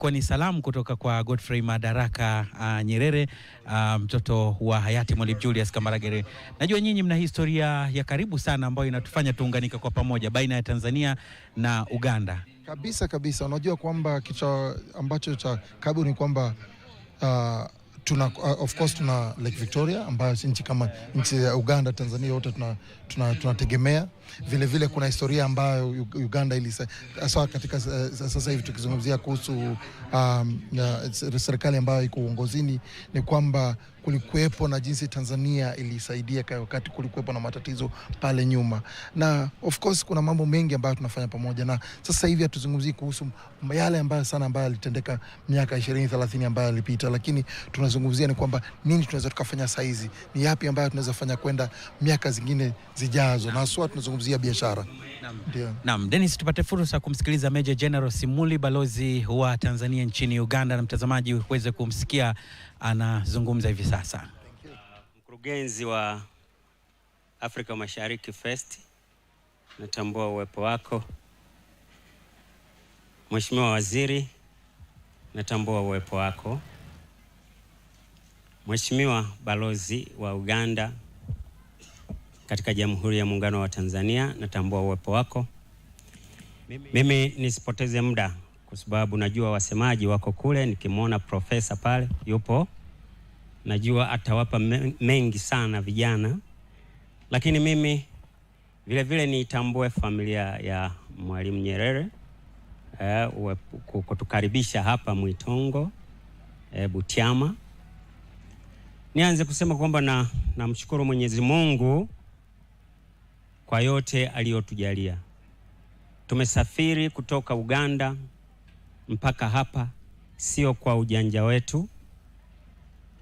Kwa ni salamu kutoka kwa Godfrey Madaraka Nyerere, mtoto wa hayati Mwalimu Julius Kambarage. Najua nyinyi mna historia ya karibu sana ambayo inatufanya tuunganika kwa pamoja baina ya Tanzania na Uganda. Kabisa. Unajua kwamba kitu ambacho cha karibu ni kwamba of course tuna Lake Victoria ambayo nchi kama nchi ya Uganda, Tanzania yote tunategemea. Vile kuna historia ambayo Uganda hasa katika sasa hivi tukizungumzia kuhusu serikali ambayo iko uongozini, ni kwamba kulikuwepo na jinsi Tanzania ilisaidia wakati kulikuwepo na matatizo pale nyuma. Na of course kuna mambo mengi ambayo tunafanya pamoja, na sasa hivi hatuzungumzii kuhusu yale ambayo yalitendeka miaka 20-30 ambayo yalipita, lakini tunazungumzia ni kwamba nini tunaweza tukafanya saizi, ni yapi ambayo tunaweza fanya kwenda miaka zingine zijazo, na haswa tunazungumzia biashara. Naam, Dennis, tupate fursa kumsikiliza Major General Simuli, balozi wa Tanzania nchini Uganda, na mtazamaji uweze kumsikia anazungumza hivi sasa. Mkurugenzi wa Afrika Mashariki First, natambua uwepo wako. Mheshimiwa Waziri, natambua uwepo wako. Mheshimiwa Balozi wa Uganda katika Jamhuri ya Muungano wa Tanzania, natambua uwepo wako. Mimi nisipoteze muda kwa sababu najua wasemaji wako kule. Nikimwona profesa pale yupo, najua atawapa mengi sana vijana, lakini mimi vile nitambue familia ya Mwalimu Nyerere kutukaribisha hapa Mwitongo, Butiama. Nianze kusema kwamba namshukuru Mwenyezi Mungu kwa yote aliyotujalia. Tumesafiri kutoka Uganda mpaka hapa sio kwa ujanja wetu,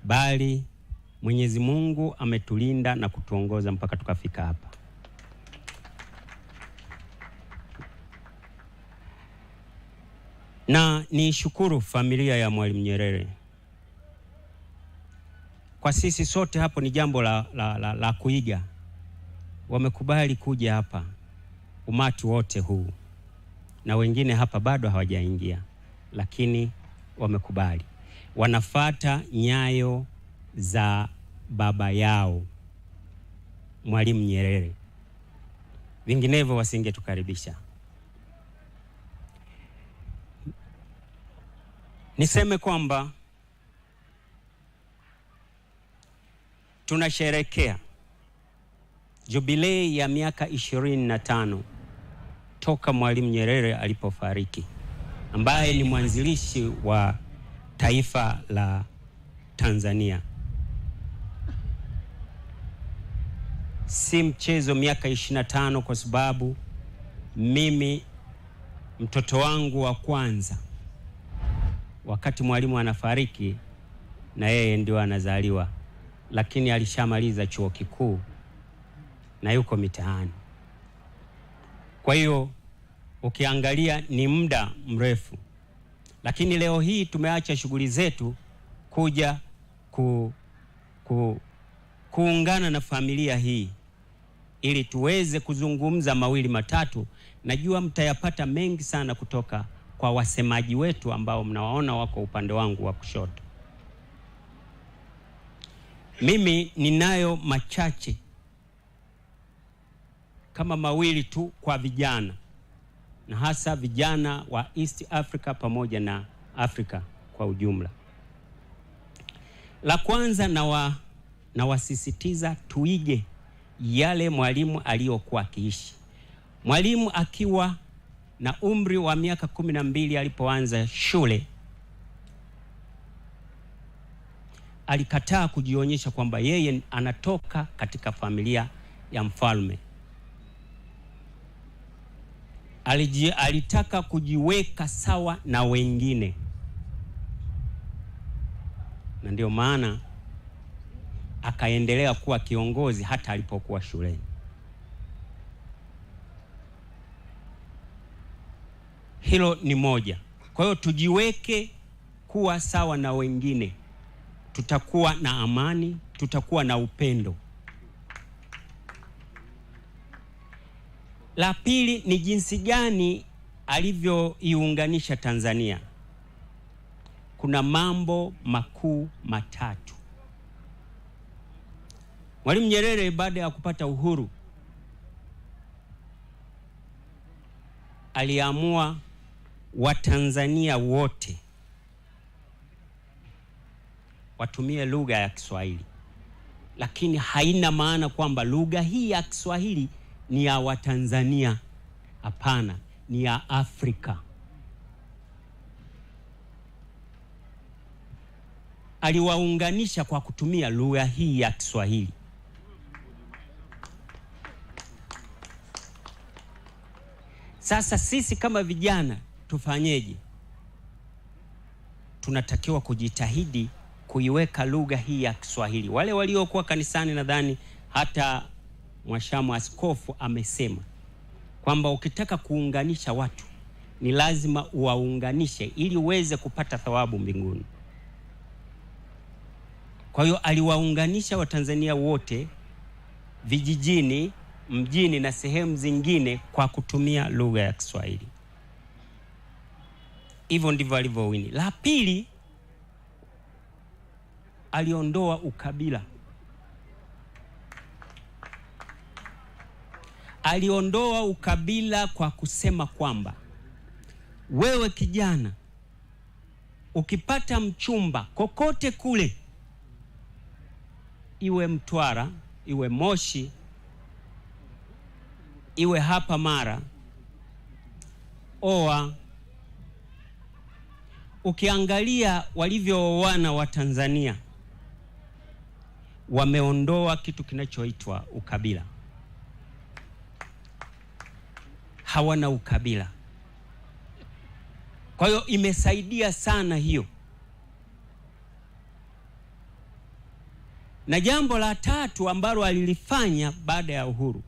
bali Mwenyezi Mungu ametulinda na kutuongoza mpaka tukafika hapa. Na nishukuru familia ya Mwalimu Nyerere. Kwa sisi sote hapo ni jambo la kuiga. Wamekubali kuja hapa, umati wote huu, na wengine hapa bado hawajaingia, lakini wamekubali. Wanafata nyayo za baba yao Mwalimu Nyerere, vinginevyo wasingetukaribisha. Niseme kwamba tunasherehekea jubilei ya miaka 25 toka Mwalimu Nyerere alipofariki, ambaye ni mwanzilishi wa taifa la Tanzania. Si mchezo miaka 25, kwa sababu mimi mtoto wangu wa kwanza wakati Mwalimu anafariki na yeye ndio anazaliwa, lakini alishamaliza chuo kikuu na yuko mitaani. Kwa hiyo ukiangalia ni muda mrefu, lakini leo hii tumeacha shughuli zetu kuja kuungana na familia hii ili tuweze kuzungumza mawili matatu. Najua mtayapata mengi sana kutoka kwa wasemaji wetu ambao mnawaona wako upande wangu wa kushoto. Mimi ninayo machache kama mawili tu kwa vijana, na hasa vijana wa East Africa pamoja na Afrika kwa ujumla. La kwanza, na wasisitiza tuige yale Mwalimu aliyokuwa akiishi. Mwalimu akiwa na umri wa miaka 12 alipoanza shule, alikataa kujionyesha kwamba yeye anatoka katika familia ya mfalme. Alitaka kujiweka sawa na wengine, na ndio maana akaendelea kuwa kiongozi hata alipokuwa shuleni. Hilo ni moja. Kwa hiyo tujiweke kuwa sawa na wengine, tutakuwa na amani, tutakuwa na upendo. La pili ni jinsi gani alivyoiunganisha Tanzania. kuna mambo makuu matatu. Mwalimu Nyerere baada ya kupata uhuru aliamua Watanzania wote watumie lugha ya Kiswahili, lakini haina maana kwamba lugha hii ya Kiswahili ni ya Watanzania. Hapana, ni ya Afrika. Aliwaunganisha kwa kutumia lugha hii ya Kiswahili. Sasa sisi kama vijana tufanyeje? Tunatakiwa kujitahidi kuiweka lugha hii ya Kiswahili. Wale waliokuwa kanisani, nadhani hata Mhashamu Askofu amesema kwamba ukitaka kuunganisha watu ni lazima uwaunganishe ili uweze kupata thawabu mbinguni. Kwa hiyo aliwaunganisha Watanzania wote vijijini, mjini na sehemu zingine kwa kutumia lugha ya Kiswahili. Hivyo ndivyo alivyowini. La pili, aliondoa ukabila. Aliondoa ukabila kwa kusema kwamba wewe kijana ukipata mchumba kokote kule, iwe Mtwara, iwe Moshi, iwe hapa Mara, oa. Ukiangalia walivyooana wa Tanzania, wameondoa kitu kinachoitwa ukabila. Hawana ukabila. Kwa hiyo imesaidia sana hiyo. Na jambo la tatu ambalo alilifanya baada ya uhuru,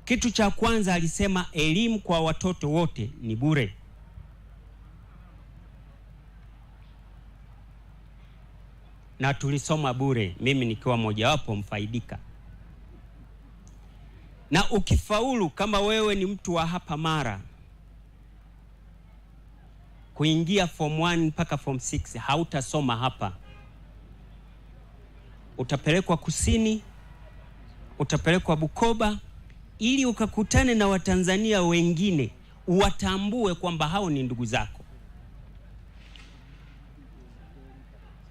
kitu cha kwanza alisema elimu kwa watoto wote ni bure. Na tulisoma bure, mimi nikiwa mojawapo mfaidika. Na ukifaulu kama wewe ni mtu wa hapa Mara, kuingia form 1 mpaka form 6 hautasoma hapa. Utapelekwa kusini, utapelekwa Bukoba, ili ukakutane na Watanzania wengine, uwatambue kwamba hao ni ndugu zako.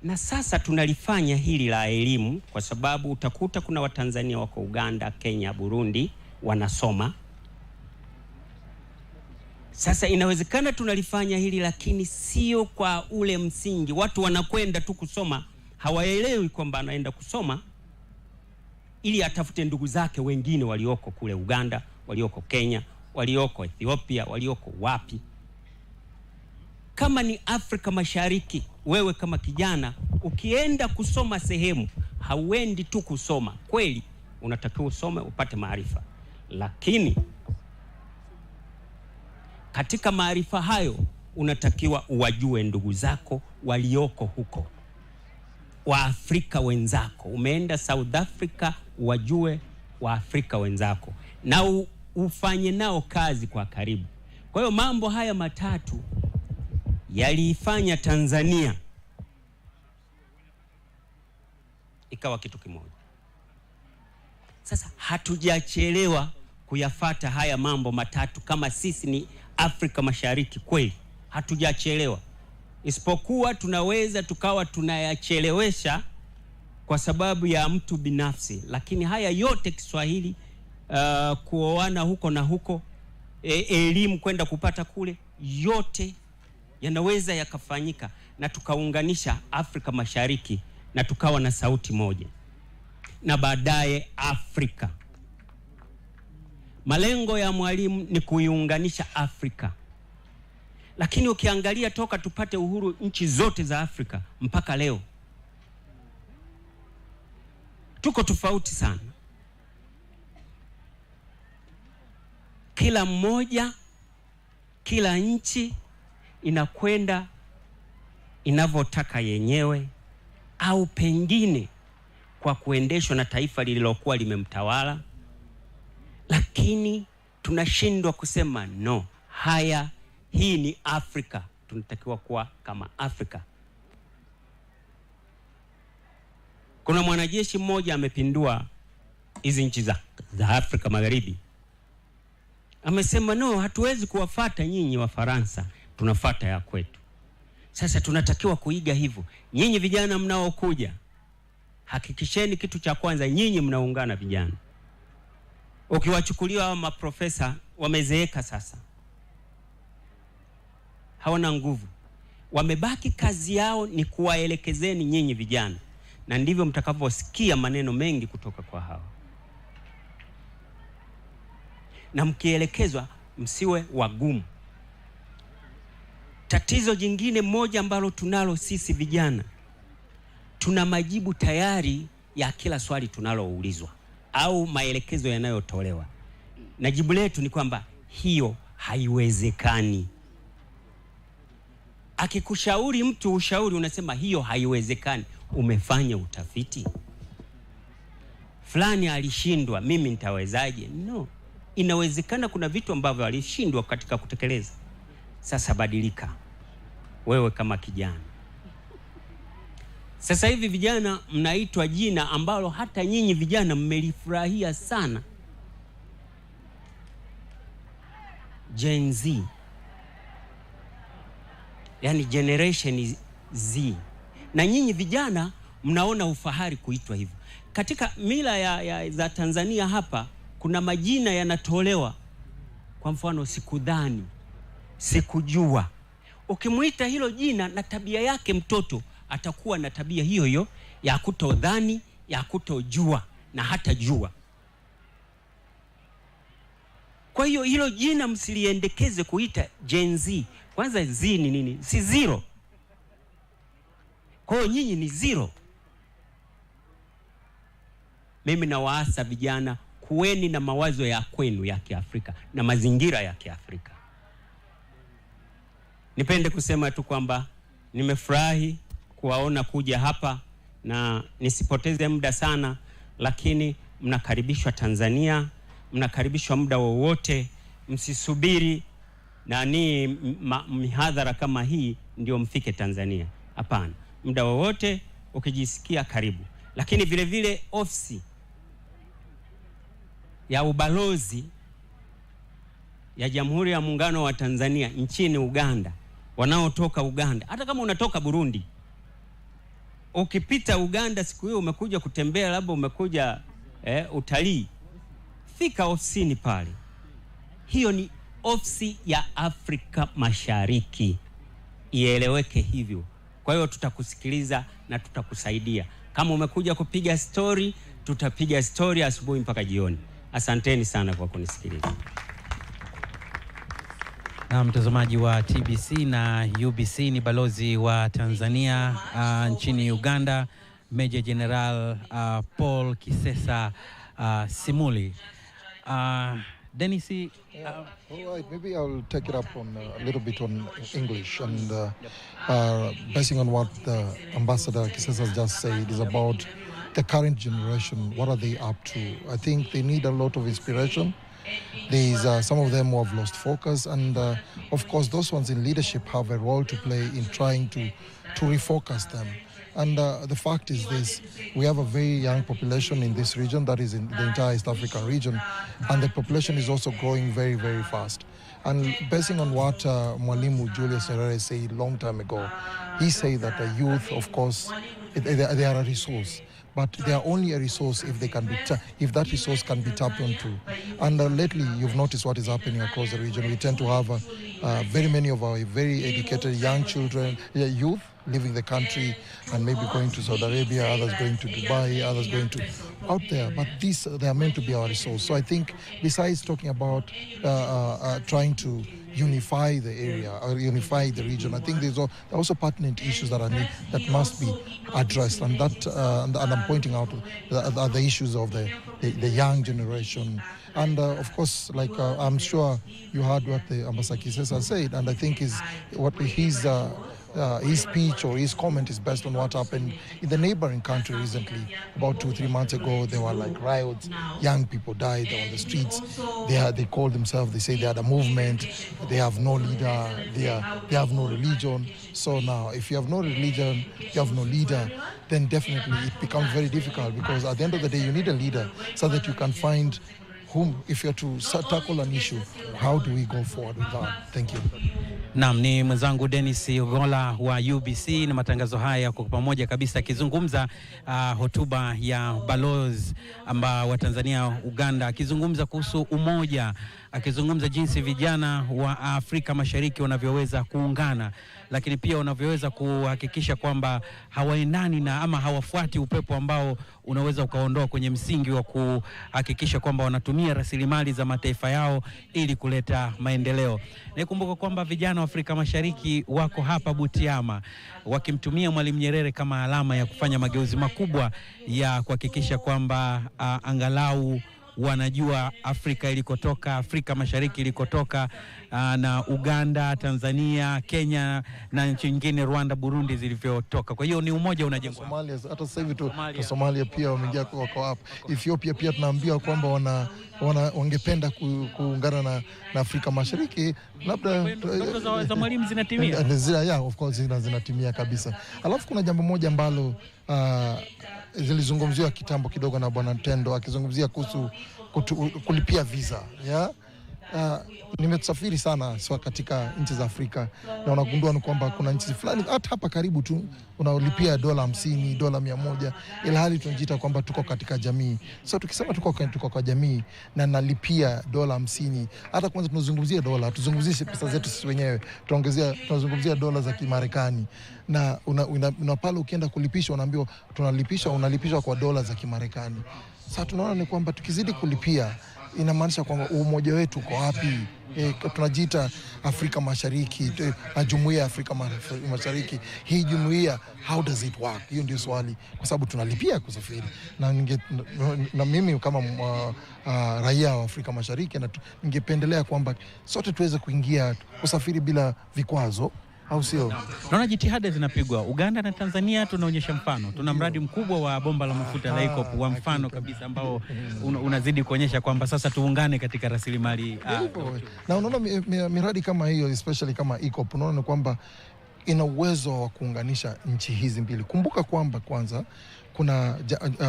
Na sasa tunalifanya hili la elimu kwa sababu utakuta kuna Watanzania wako Uganda, Kenya, Burundi wanasoma. Sasa inawezekana tunalifanya hili, lakini sio kwa ule msingi. Watu wanakwenda tu kusoma, hawaelewi kwamba anaenda kusoma ili atafute ndugu zake wengine walioko kule Uganda, walioko Kenya, walioko Ethiopia, walioko wapi. Kama ni Afrika Mashariki, wewe kama kijana ukienda kusoma sehemu, hauendi tu kusoma. Kweli unatakiwa usome upate maarifa, lakini katika maarifa hayo unatakiwa uwajue ndugu zako walioko huko, Waafrika wenzako. Umeenda South Africa, wajue Waafrika wenzako na ufanye nao kazi kwa karibu. Kwa hiyo mambo haya matatu yaliifanya Tanzania ikawa kitu kimoja. Sasa hatujachelewa kuyafata haya mambo matatu kama sisi ni Afrika Mashariki kweli. Hatujachelewa. Isipokuwa tunaweza tukawa tunayachelewesha kwa sababu ya mtu binafsi. Lakini haya yote Kiswahili, kuoana huko na huko, elimu kwenda kupata kule, yote yanaweza yakafanyika na tukaunganisha Afrika Mashariki na tukawa na sauti moja. Na baadaye Afrika. Malengo ya Mwalimu ni kuiunganisha Afrika. Lakini ukiangalia toka tupate uhuru, nchi zote za Afrika mpaka leo tuko tofauti sana. Kila mmoja, kila nchi inakwenda inavyotaka yenyewe, au pengine kwa kuendeshwa na taifa lililokuwa limemtawala. Lakini tunashindwa kusema no, Hii ni Afrika, tunatakiwa kuwa kama Afrika. Kuna mwanajeshi mmoja amepindua hizi nchi za Afrika Magharibi. Amesema no, hatuwezi kuwafuata nyinyi wa Faransa, tunafuata ya kwetu. Sasa tunatakiwa kuiga hivyo. Nyinyi vijana mnaokuja, hakikisheni kitu cha kwanza nyinyi mnaungana vijana. Ukiwachukulia hao maprofesa wamezeeka sasa, hawana nguvu, wamebaki kazi yao ni kuwaelekezeni nyinyi vijana, na ndivyo mtakavyosikia maneno mengi kutoka kwa hao. Na mkielekezwa msiwe wagumu. Tatizo jingine moja ambalo tunalo sisi vijana, tuna majibu tayari ya kila swali tunaloulizwa au maelekezo yanayotolewa, na jibu letu ni kwamba hiyo haiwezekani. Akikushauri mtu ushauri unasema hiyo haiwezekani. Umefanya utafiti? Fulani alishindwa, mimi nitawezaje? No, inawezekana. Kuna vitu ambavyo alishindwa katika kutekeleza. Sasa badilika wewe kama kijana. Sasa hivi vijana mnaitwa jina ambalo hata nyinyi vijana mmelifurahia sana, Gen Z. Yani generation Z. Na nyinyi vijana mnaona ufahari kuitwa hivyo. Katika mila za Tanzania hapa kuna majina yanatolewa. Kwa mfano sikudhani, sikujua. Ukimuita hilo jina na tabia yake, mtoto atakuwa na tabia hiyo hiyo ya kutodhani, ya kutojua na hata jua. Kwa hiyo hilo jina msiliendekeze kuita Gen Z. Kwanza Z ni nini? Si zero. Kwa hiyo nyinyi ni zero. Mimi nawaasa vijana, kuweni na mawazo ya kwenu ya Kiafrika na mazingira ya Kiafrika. Nipende kusema tu kwamba nimefurahi kuwaona kuja hapa, na nisipoteze muda sana, lakini mnakaribishwa Tanzania, mnakaribishwa muda wowote. Msisubiri nani mihadhara kama hii ndio mfike Tanzania. Hapana, muda wowote ukijisikia karibu. Lakini vile vile ofisi ya ubalozi ya Jamhuri ya Muungano wa Tanzania nchini Uganda, wanaotoka Uganda, hata kama unatoka Burundi, ukipita Uganda siku hiyo umekuja kutembea, labda umekuja utalii, fika ofisini pale. Hiyo ni ofisi ya Afrika Mashariki, ieleweke hivyo. Kwa hiyo tutakusikiliza na tutakusaidia. Kama umekuja kupiga story, tutapiga story asubuhi mpaka jioni. Asanteni sana kwa kunisikiliza. Na mtazamaji wa TBC na UBC, ni balozi wa Tanzania nchini Uganda, Major General Paul Kisesa Simuli. Dennis, all right, maybe I'll take it up on a little bit on English, and basing on what the Ambassador Kisesa has just said is about the current generation. What are they up to? I think they need a lot of inspiration. There's some of them who have lost focus, and of course those ones in leadership have a role to play in trying to refocus them. And the fact is this: we have a very young population in this region, that is in the entire East Africa region, and the population is also growing very, very fast. And basing on what Mwalimu Julius Nyerere said a long time ago, he said that the youth, of course, they are a resource. But they are only a resource if they can be if that resource can be tapped onto. And lately, you've noticed what is happening across the region. We tend to have very many of our very educated young children, youth, leaving the country and maybe going to Saudi Arabia, others going to Dubai, others going to out there. But these, they are meant to be our resource. So I think besides talking about trying to unify the area or unify the region, I think there are also pertinent issues that must be addressed, and that and I'm pointing out the issues of the young generation, and of course, like I'm sure you heard what the Ambassador Kisesa said, and I think is what his his speech or his comment is based on what happened in the neighboring country recently. About 2-3 months ago, there were like riots. Young people died on the streets. They called themselves, they say they had a movement. They have no leader. They have no religion. So now, if you have no religion, you have no leader, then definitely it becomes very difficult, because at the end of the day, you need a leader so that you can find whom, if you're to tackle an issue, how do we go forward with that? Thank you. Naam, ni mwenzangu Dennis Ogola wa UBC, na matangazo haya kwa pamoja kabisa akizungumza hotuba ya balozi wa Tanzania Uganda, akizungumza kuhusu umoja, akizungumza jinsi vijana wa Afrika Mashariki wanavyoweza kuungana, lakini pia wanavyoweza kuhakikisha kwamba hawaendani na ama hawafuati upepo ambao unaweza ukaondoa kwenye msingi wa kuhakikisha kwamba wanatumia rasilimali za mataifa yao ili kuleta maendeleo. Nikumbuka kwamba vijana wa Afrika Mashariki wako hapa Butiama wakimtumia Mwalimu Nyerere kama alama ya kufanya mageuzi makubwa ya kuhakikisha kwamba angalau wanajua Afrika ilikotoka, Afrika Mashariki ilikotoka, na Uganda, Tanzania, Kenya na nchi nyingine Rwanda, Burundi zilivyotoka. Kwa hiyo ni umoja unajengwa. Somalia, hata sasa hivi tu Somalia pia wameingia wako hapo. Ethiopia pia tunaambiwa kwamba wangependa kuungana na Afrika Mashariki, labda za Mwalimu zinatimia. Yeah, of course zinatimia kabisa. Alafu kuna jambo moja ambalo zilizungumziwa kitambo kidogo na Bwana Tendo, akizungumzia kuhusu kulipia visa, yeah? Nimesafiri sana katika nchi za Afrika, na unagundua ni kwamba kuna nchi fulani hata hapa karibu tu unalipia $50, $100, ila hali tunajiita kwamba tuko katika jamii. So tukisema tuko kwa jamii na nalipia $50, hata kwanza tunazungumzia dola, tuzungumzie pesa zetu sisi wenyewe, tunazungumzia dola za Kimarekani, na una pale ukienda kulipisha unaambiwa unalipishwa kwa dola za Kimarekani. Sasa tunaona ni kwamba tukizidi kulipia inamaanisha kwamba umoja wetu uko wapi? Tunajiita Afrika Mashariki na Jumuiya ya Afrika Mashariki. Hii jumuiya, how does it work? Hiyo ndio swali, kwa sababu tunalipia kusafiri. Na mimi kama raia wa Afrika Mashariki ningependelea kwamba sote tuweze kuingia kusafiri bila vikwazo, au sio? Naona jitihada zinapigwa. Uganda na Tanzania tunaonyesha mfano. Tuna mradi mkubwa wa bomba la mafuta la EACOP wa mfano kabisa ambao unazidi kuonyesha kwamba sasa tuungane katika rasilimali. Na unaona miradi kama hiyo, especially kama EACOP, unaona kwamba ina uwezo wa kuunganisha nchi hizi mbili. Kumbuka kwamba kwanza kuna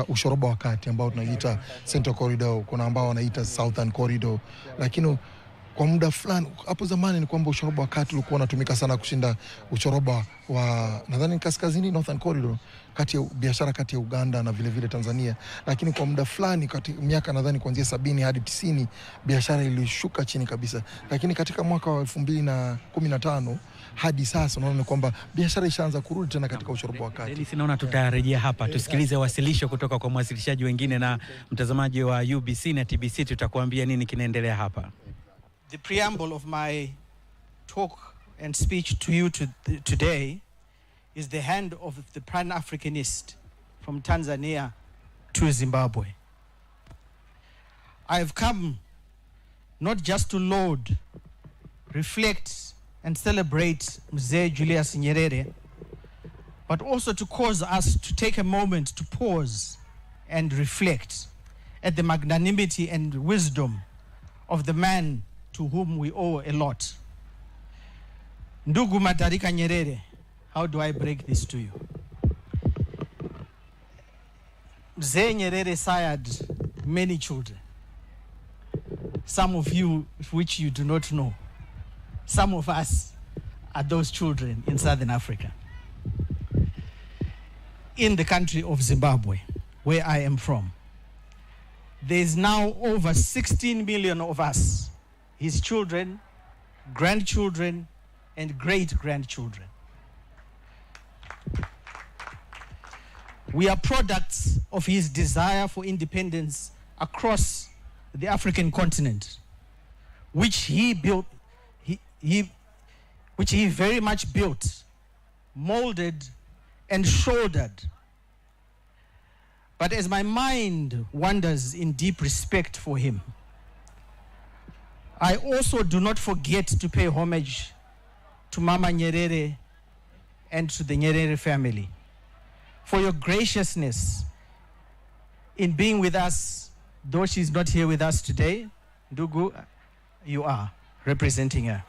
ushoroba wa kati ambao tunaita Central Corridor, kuna ambao wanaita Southern Corridor, lakini kwa muda fulani hapo zamani ni kwamba ushoroba wa kati ulikuwa unatumika sana kushinda ushoroba wa nadhani kaskazini, Northern Corridor, biashara kati ya Uganda na vile vile Tanzania. Lakini kwa muda fulani miaka nadhani kuanzia 70 hadi 90 biashara ilishuka chini kabisa. Lakini katika mwaka wa 2015 hadi sasa unaona kwamba biashara ishaanza kurudi tena katika ushoroba wa kati. Dennis, naona tutarejea hapa tusikilize wasilisho kutoka kwa mwasilishaji wengine, na mtazamaji wa UBC na TBC tutakuambia nini kinaendelea hapa. The preamble of my talk and speech to you today is the hand of the Pan-Africanist from Tanzania to Zimbabwe. I have come not just to laud, reflect, and celebrate Mzee Julius Nyerere, but also to cause us to take a moment to pause and reflect at the magnanimity and wisdom of the man to whom we owe a lot. Ndugu Madarika Nyerere, how do I break this to you? Mzee Nyerere sired many children. Some of you, which you do not know. Some of us are those children in Southern Africa. In the country of Zimbabwe, where I am from, there is now over 16 million of us, his children, grandchildren, and great-grandchildren. We are products of his desire for independence across the African continent, which he very much built, molded, and shouldered. But as my mind wanders in deep respect for him, I also do not forget to pay homage to Mama Nyerere and to the Nyerere family for your graciousness in being with us, though she's not here with us today. Ndugu, you are representing her.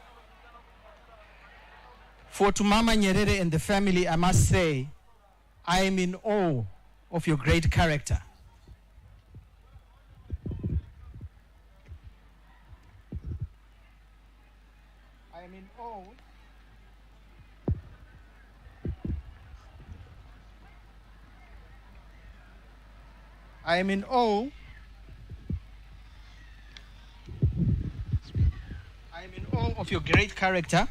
For to Mama Nyerere and the family, I must say, I am in awe of your great character. I am in awe. I am in awe. I am in awe of your great character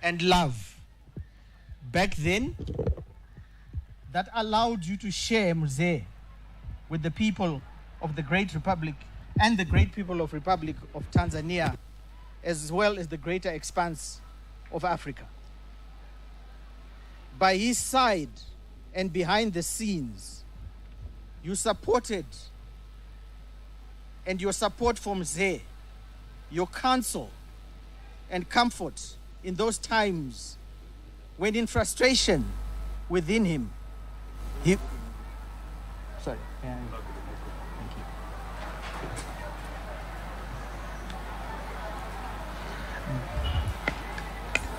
and love back then that allowed you to share Mzee with the people of the great republic and the great people of Republic of Tanzania, as well as the greater expanse of Africa. By his side and behind the scenes, you supported, and your support for Mzee, your counsel and comfort in those times when in frustration within him, sorry. Thank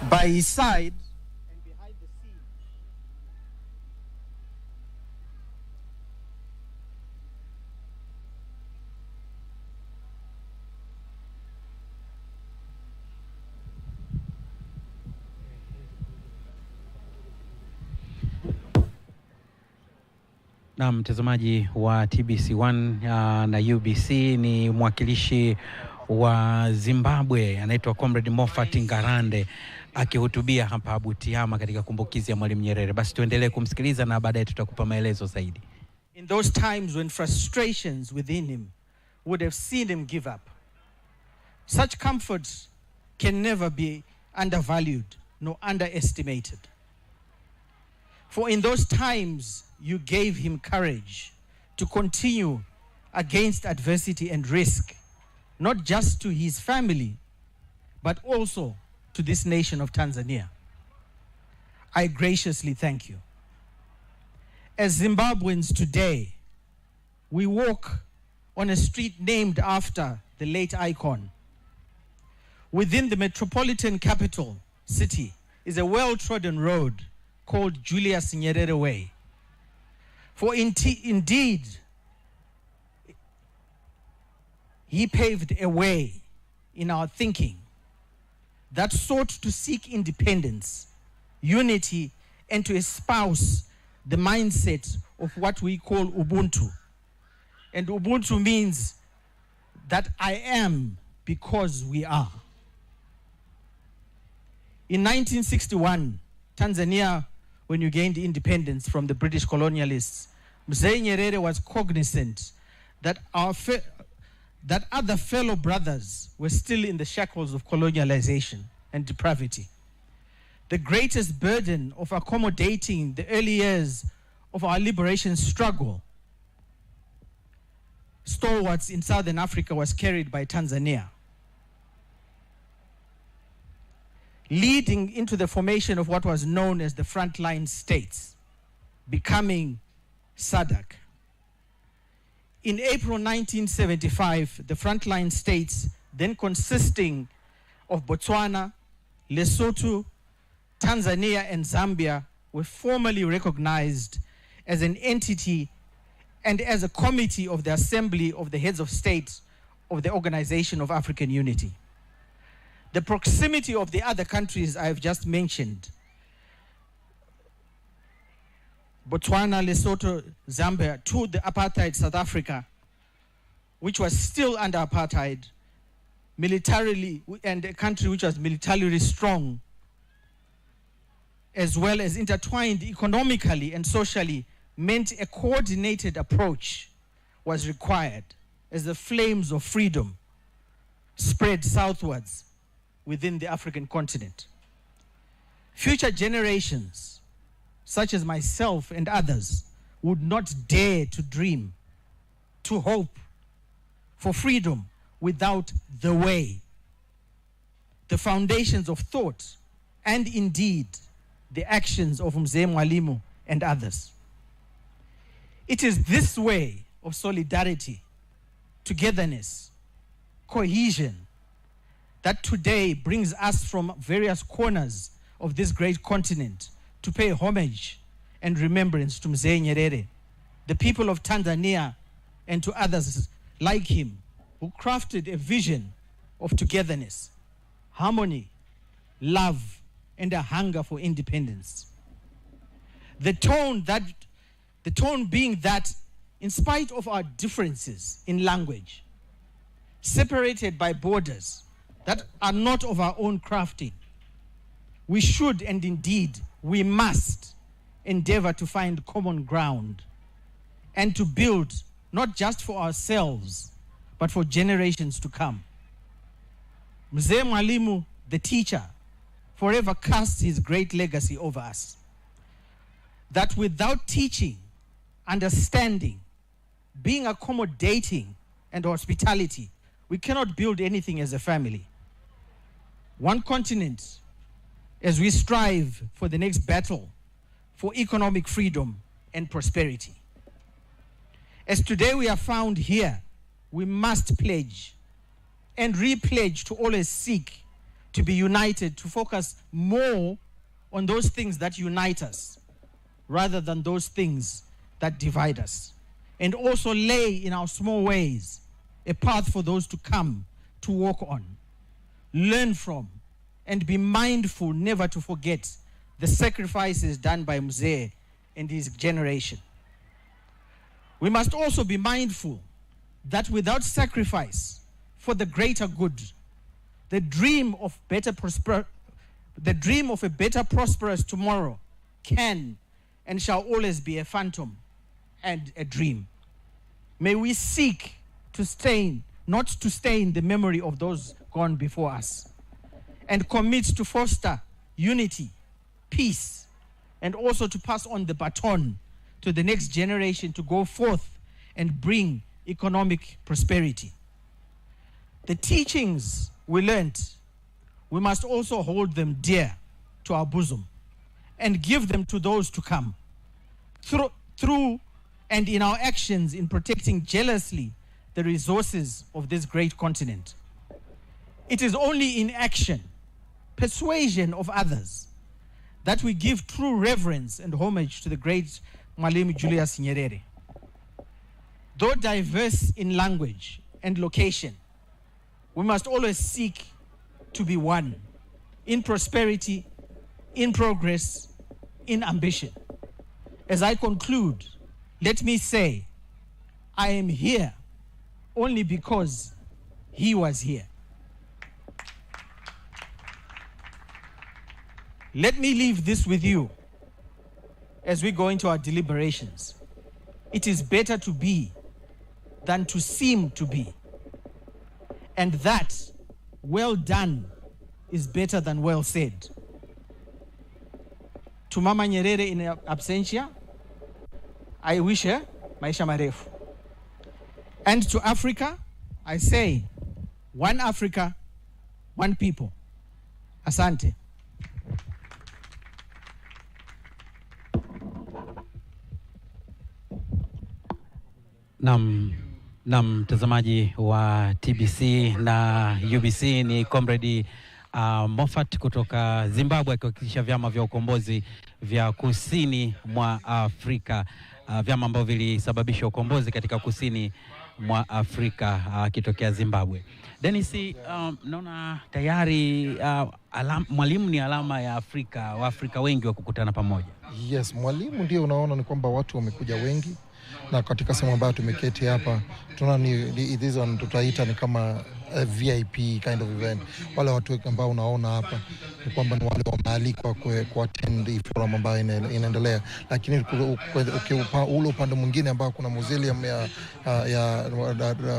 you. By his side and behind the scenes, Na mtazamaji wa TBC1 na UBC, ni mwakilishi wa Zimbabwe anaitwa Comrade Moffat Ngarande akihutubia hapa Butiama katika kumbukizi ya Mwalimu Nyerere. Basi tuendelee kumsikiliza na baadaye tutakupa maelezo zaidi. In those times when frustrations within him would have seen him give up, such comforts can never be undervalued nor underestimated. For in those times, you gave him courage to continue against adversity and risk, not just to his family, but also to this nation of Tanzania. I graciously thank you. As Zimbabweans today, we walk on a street named after the late icon. Within the metropolitan capital city is a well-trodden road called Julius Nyerere Way. For indeed, he paved a way in our thinking that sought to seek independence, unity, and to espouse the mindset of what we call Ubuntu. And Ubuntu means that I am because we are. In 1961, Tanzania, when you gained independence from the British colonialists, Mzee Nyerere was cognizant that that other fellow brothers were still in the shackles of colonialization and depravity. The greatest burden of accommodating the early years of our liberation struggle, stalwarts in Southern Africa, was carried by Tanzania, leading into the formation of what was known as the frontline states, becoming SADC. In April 1975, the frontline states, then consisting of Botswana, Lesotho, Tanzania, and Zambia, were formally recognized as an entity and as a committee of the Assembly of the Heads of State of the Organization of African Unity. The proximity of the other countries I have just mentioned, Botswana, Lesotho, Zambia, to the apartheid South Africa, which was still under apartheid, militarily, and a country which was militarily strong, as well as intertwined economically and socially, meant a coordinated approach was required as the flames of freedom spread southwards within the African continent. Future generations, such as myself and others, would not dare to dream, to hope for freedom without the way. the foundations of thought, and indeed the actions of Mzee Mwalimu and others. It is this way of solidarity, togetherness, cohesion that today brings us from various corners of this great continent to pay homage and remembrance to Mzee Nyerere, the people of Tanzania, and to others like him who crafted a vision of togetherness, harmony, love, and a hunger for independence. The tone being that, in spite of our differences in language, separated by borders that are not of our own crafting, we should, and indeed we must, endeavor to find common ground and to build not just for ourselves, but for generations to come. Mzee Mwalimu, the teacher, forever casts his great legacy over us. That without teaching, understanding, being accommodating, and hospitality, we cannot build anything as a family. One continent, as we strive for the next battle for economic freedom and prosperity. As today we are found here, we must pledge and re-pledge to always seek to be united, to focus more on those things that unite us rather than those things that divide us. And also lay in our small ways a path for those to come to walk on, learn from, and be mindful never to forget the sacrifices done by Mzee and his generation. We must also be mindful that without sacrifice for the greater good, the dream of a better prosperous tomorrow can and shall always be a phantom and a dream. May we seek to not to stain the memory of those gone before us, and commit to foster unity, peace, and also to pass on the baton to the next generation to go forth and bring economic prosperity. The teachings we learned, we must also hold them dear to our bosom and give them to those to come. Through and in our actions in protecting jealously the resources of this great continent. It is only in action, persuasion of others, that we give true reverence and homage to the great Mwalimu Julius Nyerere. Though diverse in language and location, we must always seek to be one in prosperity, in progress, in ambition. As I conclude, let me say, I am here only because he was here. Let me leave this with you as we go into our deliberations. It is better to be than to seem to be. And that, well done, is better than well said. To Mama Nyerere in absentia, I wish her maisha marefu. And to Africa, I say, one Africa, one people. Asante. Na mtazamaji wa TBC na UBC, ni Comrade Moffat kutoka Zimbabwe akiwakilisha vyama vya ukombozi vya kusini mwa Afrika, vyama ambavyo vilisababisha ukombozi katika kusini mwa Afrika akitokea Zimbabwe. Dennis, naona tayari Mwalimu ni alama ya Afrika, Waafrika wengi wa kukutana pamoja. Yes, Mwalimu ndio unaona ni kwamba watu wamekuja wengi, na katika sehemu ambayo tumeketi hapa tunaona hizo tutaita ni kama VIP kind of event. Wale watu ambao unaona hapa ni kwamba ni wale wamealikwa kwa attend forum ambayo inaendelea, lakini ule upande mwingine ambao kuna museum ya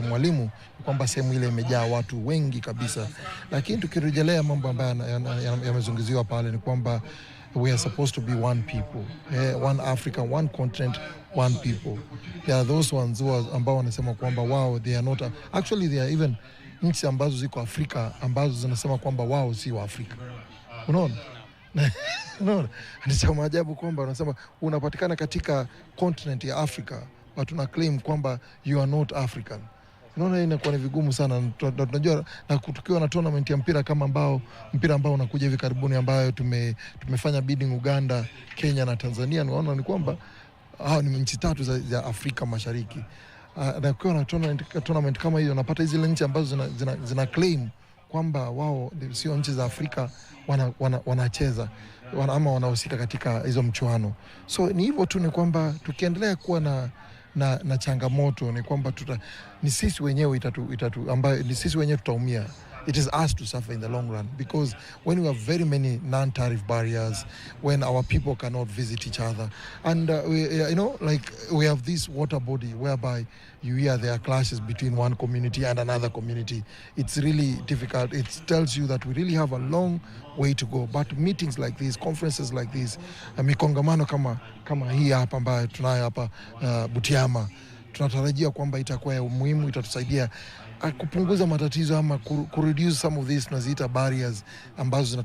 Mwalimu kwamba sehemu ile imejaa watu wengi kabisa. Lakini tukirejelea mambo ambayo yamezungumziwa pale ni kwamba we are supposed to be one people, one Africa, one continent, one people. There are those ones who are ambao wanasema kwamba wow, they are not actually, they are even nchi ambazo ziko Afrika ambazo zinasema kwamba wao si wa Afrika. Unaona? Unaona? Ni cha maajabu kwamba wanasema unapatikana katika continent ya Africa, but una claim kwamba you are not African. Unaona, inakuwa ni vigumu sana. Tunajua na tukiwa na tournament ya mpira mpira ambao unakuja hivi karibuni ambayo tumefanya bidding Uganda, Kenya na Tanzania. Unaona ni kwamba hao ni nchi tatu za Afrika Mashariki. Na ukiwa na tournament kama hiyo unapata hizo nchi ambazo zina claim kwamba wao sio nchi za Afrika wanacheza ama wanahusika katika hizo mchuano. So ni hivyo tu, ni kwamba tukiendelea kuwa na changamoto ni kwamba ni sisi wenyewe ambayo ni sisi wenyewe tutaumia. It is us to suffer in the long run, because when we have very many non-tariff barriers, when our people cannot visit each other, and we have this water body whereby you hear there are clashes between one community and another community. It's really difficult. It tells you that we really have a long way to go. But meetings like these, conferences like these, mikongamano kama hii hapa ambayo tunayo hapa Butiama, tunatarajia kwamba itakuwa ya umuhimu, itatusaidia kupunguza matatizo ama kureduce some of these tunaziita barriers ambazo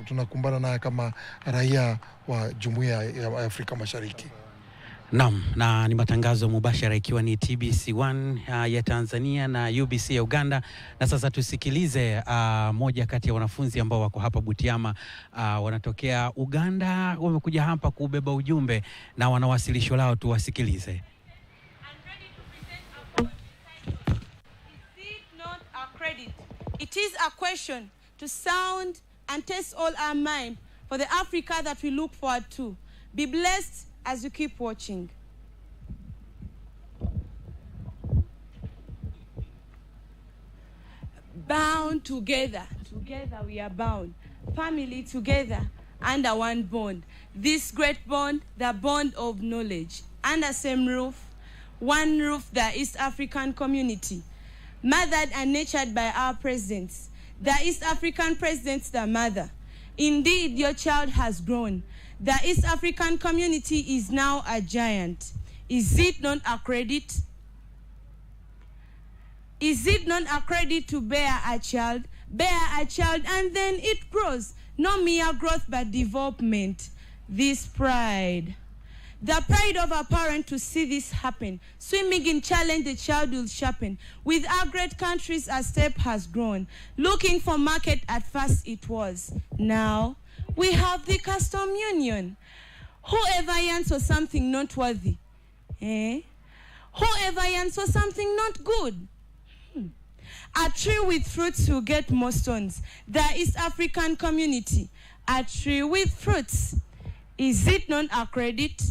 tunakumbana nayo kama raia wa Jumuiya ya Afrika Mashariki. Naam, na ni matangazo mubashara ikiwa ni TBC1 ya Tanzania na UBC ya Uganda. Na sasa tusikilize moja kati ya wanafunzi ambao wako hapa Butiama, wanatokea Uganda, wamekuja hapa kubeba ujumbe na wanawasilisho lao, tuwasikilize. It is a question to sound and test all our mind for the Africa that we look forward to. Be blessed as you keep watching. Bound together. Together we are bound. Family together under one bond. This great bond, the bond of knowledge. Under same roof, one roof, the East African community. Mothered and nurtured by our presidents. The East African presidents, the mother. Indeed, your child has grown. The East African community is now a giant. Is it not a credit? Is it not a credit to bear a child, and then it grows? No mere growth, but development. This pride. The pride of a parent to see this happen. Swimming in challenge, the child will sharpen. With our great countries, a step has grown. Looking for market, at first it was. Now, we have the custom union. Whoever yearns for something not worthy, whoever yearns for something not good. A tree with fruits will get more stones. The East African community, a tree with fruits. Is it not a credit?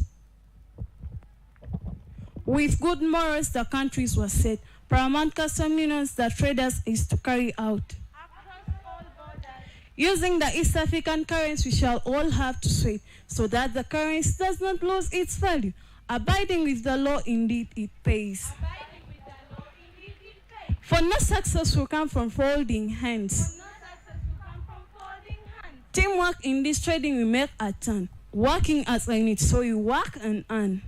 With good morals, the countries were set. Paramount custom unions that traders is to carry out. Across all borders. Using the East African currency, we shall all have to sweat, so that the currency does not lose its value. Abiding with the law, indeed, it pays. Abiding with the law, indeed it pays. For no success will come from folding hands. No success will come from folding hands. Teamwork in this trading we make a turn. Working as a unit, so you work and earn.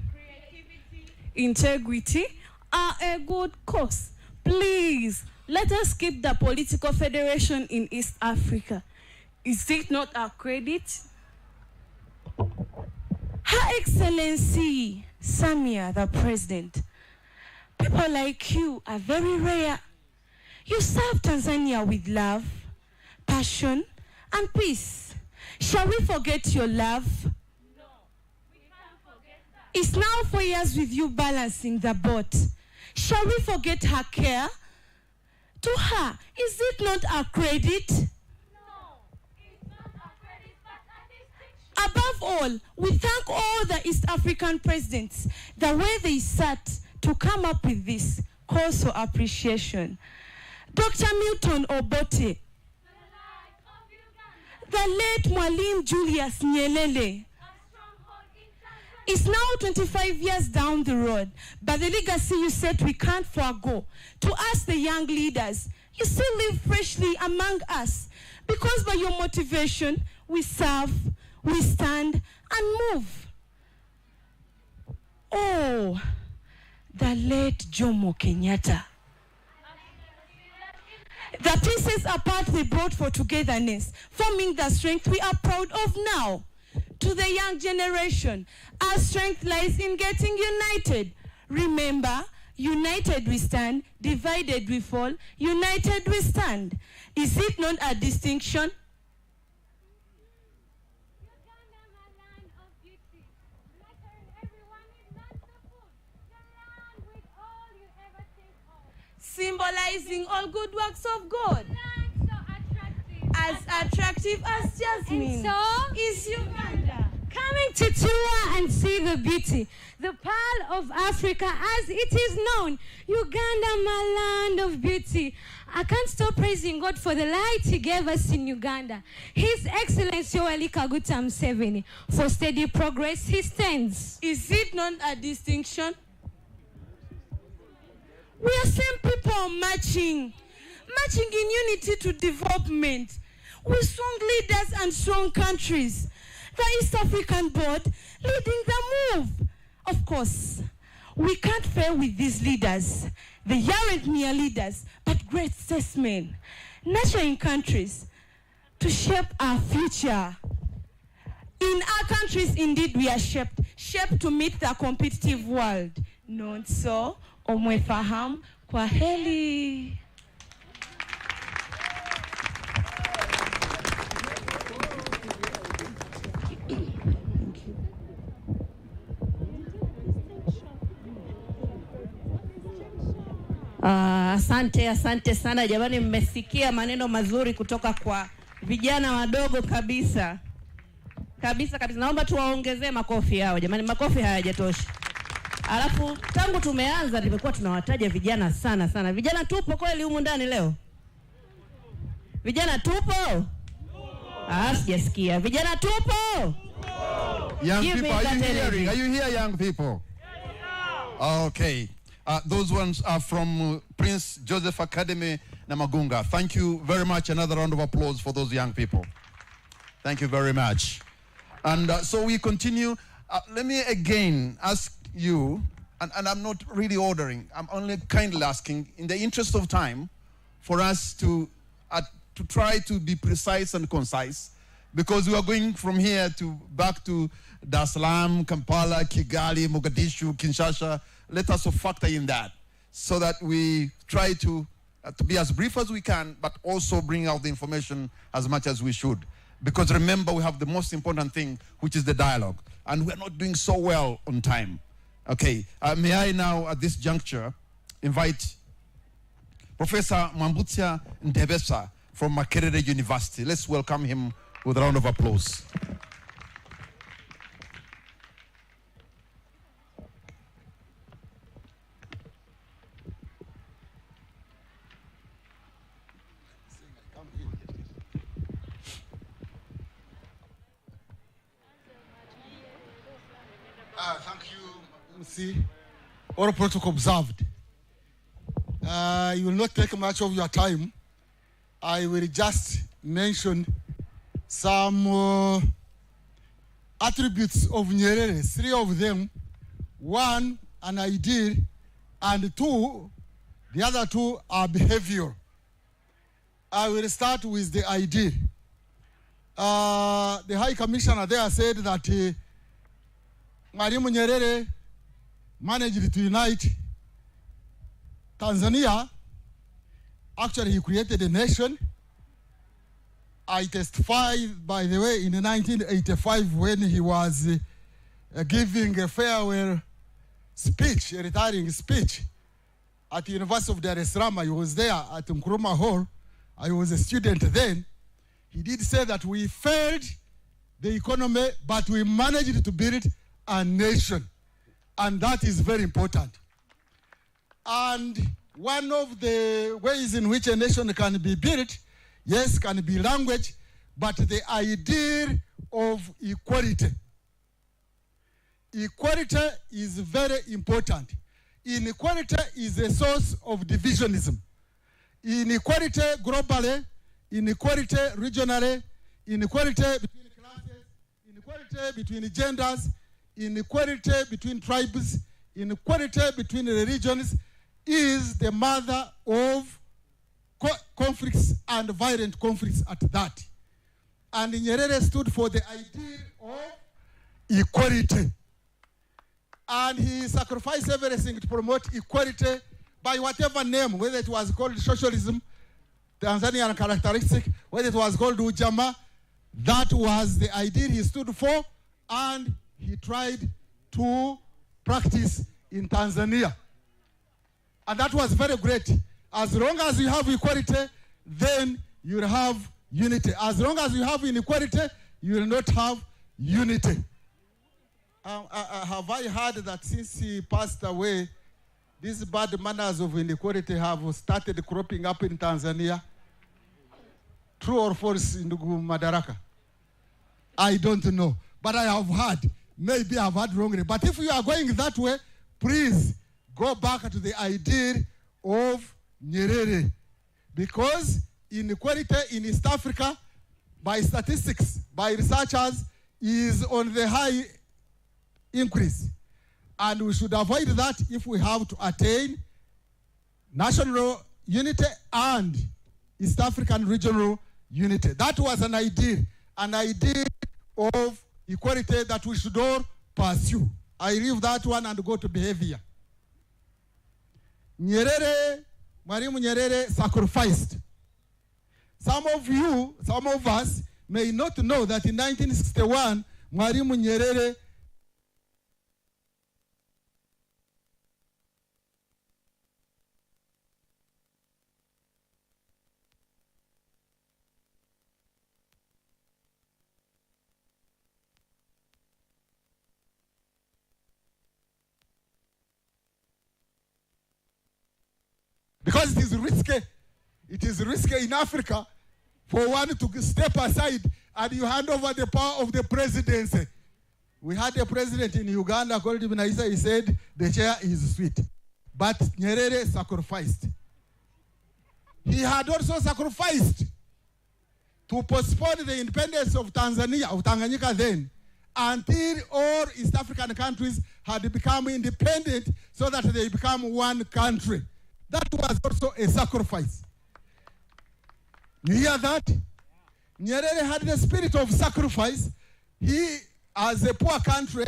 Integrity are a good cause. Please, let us keep the political federation in East Africa. Is it not a credit? Her Excellency Samia, the President, people like you are very rare. You serve Tanzania with love, passion, and peace. Shall we forget your love? It's now 4 years with you balancing the boat. Shall we forget her care? To her, is it not a credit? No, it's not a credit, but a distinction. Above all, we thank all the East African presidents. The way they sat to come up with this calls for appreciation. Dr. Milton Obote, the late Mwalimu Julius Nyerere, it's now 25 years down the road, but the legacy you said we can't forego. To us, the young leaders, you still live freshly among us, because by your motivation, we serve, we stand, and move. Oh, the late Jomo Kenyatta. The pieces apart we brought for togetherness, forming the strength we are proud of now. To the young generation, our strength lies in getting united. Remember, united we stand, divided we fall, united we stand. Is it not a distinction? Symbolizing all good works of God. As attractive as jasmine. And so is Uganda. Coming to tour and see the beauty, the pearl of Africa as it is known, Uganda, my land of beauty. I can't stop praising God for the light he gave us in Uganda. His Excellency Yoweri Kaguta Museveni, for steady progress he stands. Is it not a distinction? We are same people marching in unity to development, with strong leaders and strong countries. The East African Board leading the move. Of course, we can't fail with these leaders. They aren't mere leaders, but great statesmen, nurturing countries to shape our future. In our countries, indeed, we are shaped to meet the competitive world. Not so, omwefaham, kwa heri. Asante sana jamani, mmesikia maneno mazuri kutoka kwa vijana wadogo kabisa. Naomba tuwaongezee makofi yao jamani, makofi hayajatosha. Alafu tangu tumeanza tumekuwa tunawataja vijana sana. Vijana tupo kweli humu ndani leo? Vijana tupo? Sijasikia. Vijana tupo? Young people, are you hearing? Are you here, young people? Okay. Those ones are from Prince Joseph Academy, Namagunga. Thank you very much. Another round of applause for those young people. Thank you very much. And so we continue. Let me again ask you, and I'm not really ordering, I'm only kindly asking, in the interest of time, for us to try to be precise and concise, because we are going from here back to Dar es Salaam, Kampala, Kigali, Mogadishu, Kinshasa. Let us factor in that so that we try to be as brief as we can, but also bring out the information as much as we should. Because remember, we have the most important thing, which is the dialogue. And we're not doing so well on time. Okay, may I now, at this juncture, invite Professor Mwambutsa Ndebesa from Nyerere University. Let's welcome him with a round of applause. Thank you, MC. All protocol observed. You will not take much of your time. I will just mention some attributes of Nyerere, 3 of them. 1, an ideal, and 2, the other 2 are behavioral. I will start with the ideal. The High Commissioner there said that Mwalimu Nyerere managed to unite Tanzania. Actually, he created a nation. I testified, by the way, in 1985 when he was giving a farewell speech, a retiring speech at the University of Dar es Salaam. I was there at Nkrumah Hall. I was a student then. He did say that we failed the economy, but we managed to build a nation. And that is very important. And one of the ways in which a nation can be built, yes, can be language, but the idea of equality. Equality is very important. Inequality is a source of divisionism. Inequality globally, inequality regionally, inequality between classes, inequality between genders, inequality between tribes, inequality between religions is the mother of conflicts and violent conflicts at that. And Nyerere stood for the idea of equality. And he sacrificed everything to promote equality by whatever name, whether it was called socialism, Tanzanian characteristic, whether it was called Ujamaa. That was the idea he stood for, and he tried to practice in Tanzania. And that was very great. As long as you have equality, then you will have unity. As long as you have inequality, you will not have unity. Have I heard that since he passed away, these bad manners of inequality have started cropping up in Tanzania? True or false, Ndugu Madaraka? I don't know, but I have heard. Maybe I've heard wrongly. But if you are going that way, please go back to the idea of Nyerere. Because inequality in East Africa, by statistics, by researchers, is on the high increase. And we should avoid that if we have to attain national unity and East African regional unity. That was an idea of equality that we should all pursue. I leave that one and go to behavior. Nyerere, Mwalimu Nyerere sacrificed. Some of us may not know that in 1961, Mwalimu Nyerere because it is risky in Africa for one to step aside and you hand over the power of the presidency. We had a president in Uganda called Ibn Isa. He said the chair is sweet, but Nyerere sacrificed. He had also sacrificed to postpone the independence of Tanganyika then, until all East African countries had become independent so that they become one country. That was also a sacrifice. You hear that? Nyerere had the spirit of sacrifice. He, as a poor country,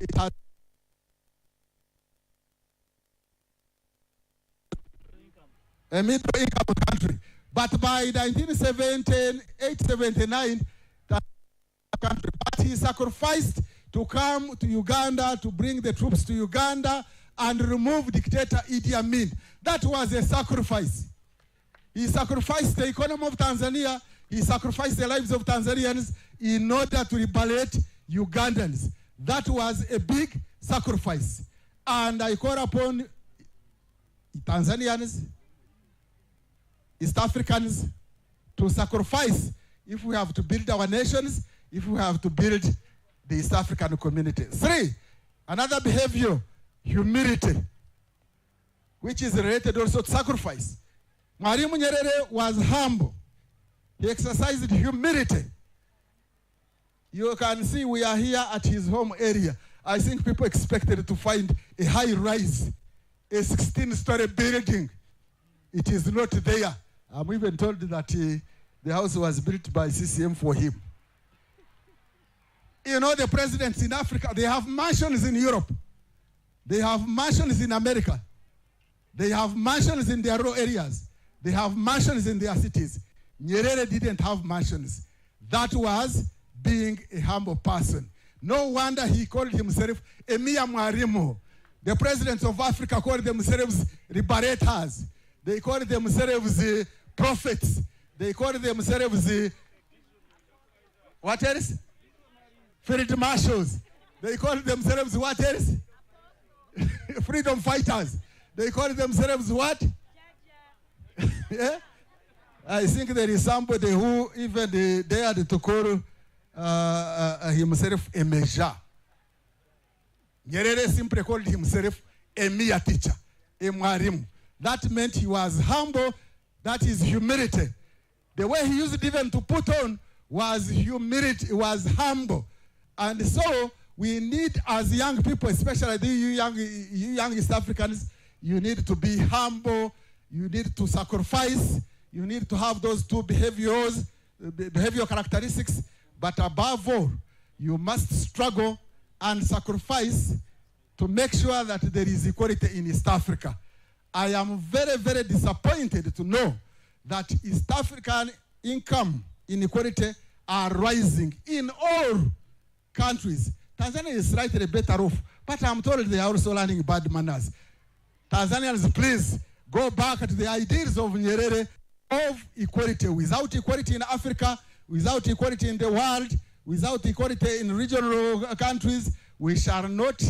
it had a middle-income country. But by 1978, 79, that country, but he sacrificed to come to Uganda, to bring the troops to Uganda and remove dictator Idi Amin. That was a sacrifice. He sacrificed the economy of Tanzania. He sacrificed the lives of Tanzanians in order to liberate Ugandans. That was a big sacrifice. And I call upon Tanzanians, East Africans to sacrifice if we have to build our nations, if we have to build the East African community. 3, another behavior, humility, which is related also to sacrifice. Mwalimu Nyerere was humble. He exercised humility. You can see we are here at his home area. I think people expected to find a high rise, a 16-story building. It is not there. I'm even told that the house was built by CCM for him. You know, the presidents in Africa, they have mansions in Europe. They have mansions in America. They have mansions in their rural areas. They have mansions in their cities. Nyerere didn't have mansions. That was being a humble person. No wonder he called himself Emia Mwalimu. The presidents of Africa called themselves liberators. They called themselves prophets. They called themselves what else? Field marshals. They called themselves what else? Freedom fighters. They call themselves what? Yeah? I think there is somebody who even dared to call himself a Meja. Nyerere simply called himself a mere teacher, a Mwalimu. That meant he was humble. That is humility. The way he used even to put on was humility, was humble. And so We need, as young people, especially you young East Africans, you need to be humble, you need to sacrifice, you need to have those two behavioral characteristics, but above all, you must struggle and sacrifice to make sure that there is equality in East Africa. I am very, very disappointed to know that East African income inequality are rising in all countries. Tanzania is slightly better off, but I'm told they are also learning bad manners. Tanzanians, please go back to the ideals of Nyerere of equality. Without equality in Africa, without equality in the world, without equality in regional countries, we shall not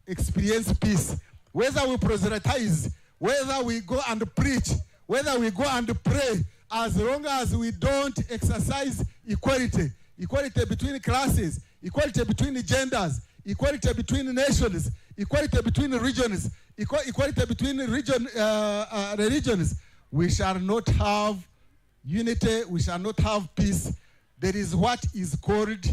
experience peace. Whether we proselytize, whether we go and preach, whether we go and pray, as long as we don't exercise equality, equality between classes, equality between genders, equality between nations, equality between regions, equality between religions, we shall not have unity, we shall not have peace. There is what is called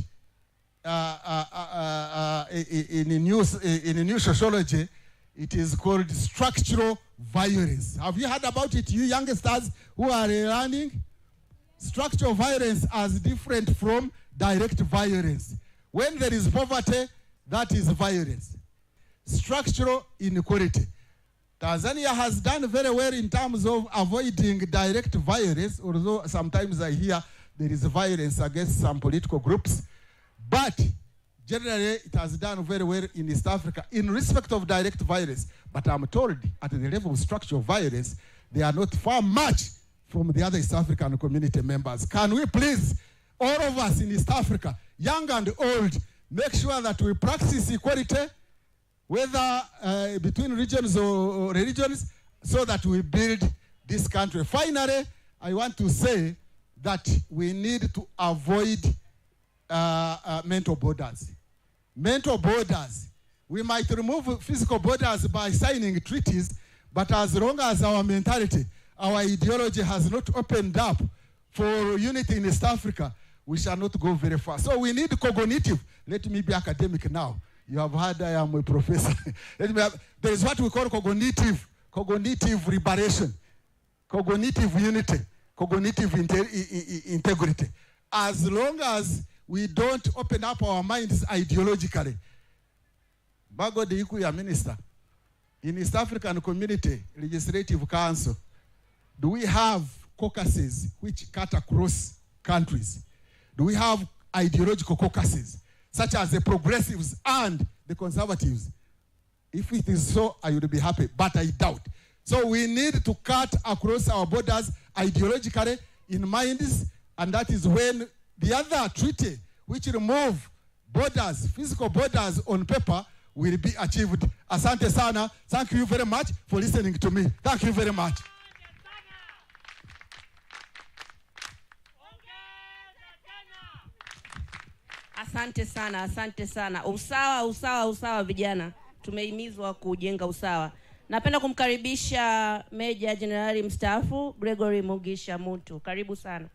in new sociology, it is called structural violence. Have you heard about it, you youngsters who are learning? Structural violence is different from direct violence. When there is poverty, that is violence. Structural inequality. Tanzania has done very well in terms of avoiding direct violence, although sometimes I hear there is violence against some political groups. But generally, it has done very well in East Africa in respect of direct violence. But I'm told at the level of structural violence, they are not far much from the other East African community members. Can we please, all of us in East Africa, young and old, make sure that we practice equality, whether between regions or religions, so that we build this country. Finally, I want to say that we need to avoid mental borders. Mental borders. We might remove physical borders by signing treaties, but as long as our mentality, our ideology has not opened up for unity in East Africa, we shall not go very far. So we need cognitive. Let me be academic now. You have heard I am a professor. There is what we call cognitive liberation, cognitive unity, cognitive integrity. As long as we don't open up our minds ideologically. Bago de Ikuya Minister, in East African Community Legislative Council, do we have caucuses which cut across countries? Do we have ideological caucuses, such as the progressives and the conservatives? If it is so, I would be happy, but I doubt. So we need to cut across our borders ideologically in minds, and that is when the other treaty, which remove borders, physical borders on paper, will be achieved. Asante sana. Thank you very much for listening to me. Thank you very much. Asante sana, asante sana. Usawa vijana. Tumehimizwa kujenga usawa. Napenda kumkaribisha Meja Jenerali mstaafu Gregory Mugisha Muntu. Karibu sana.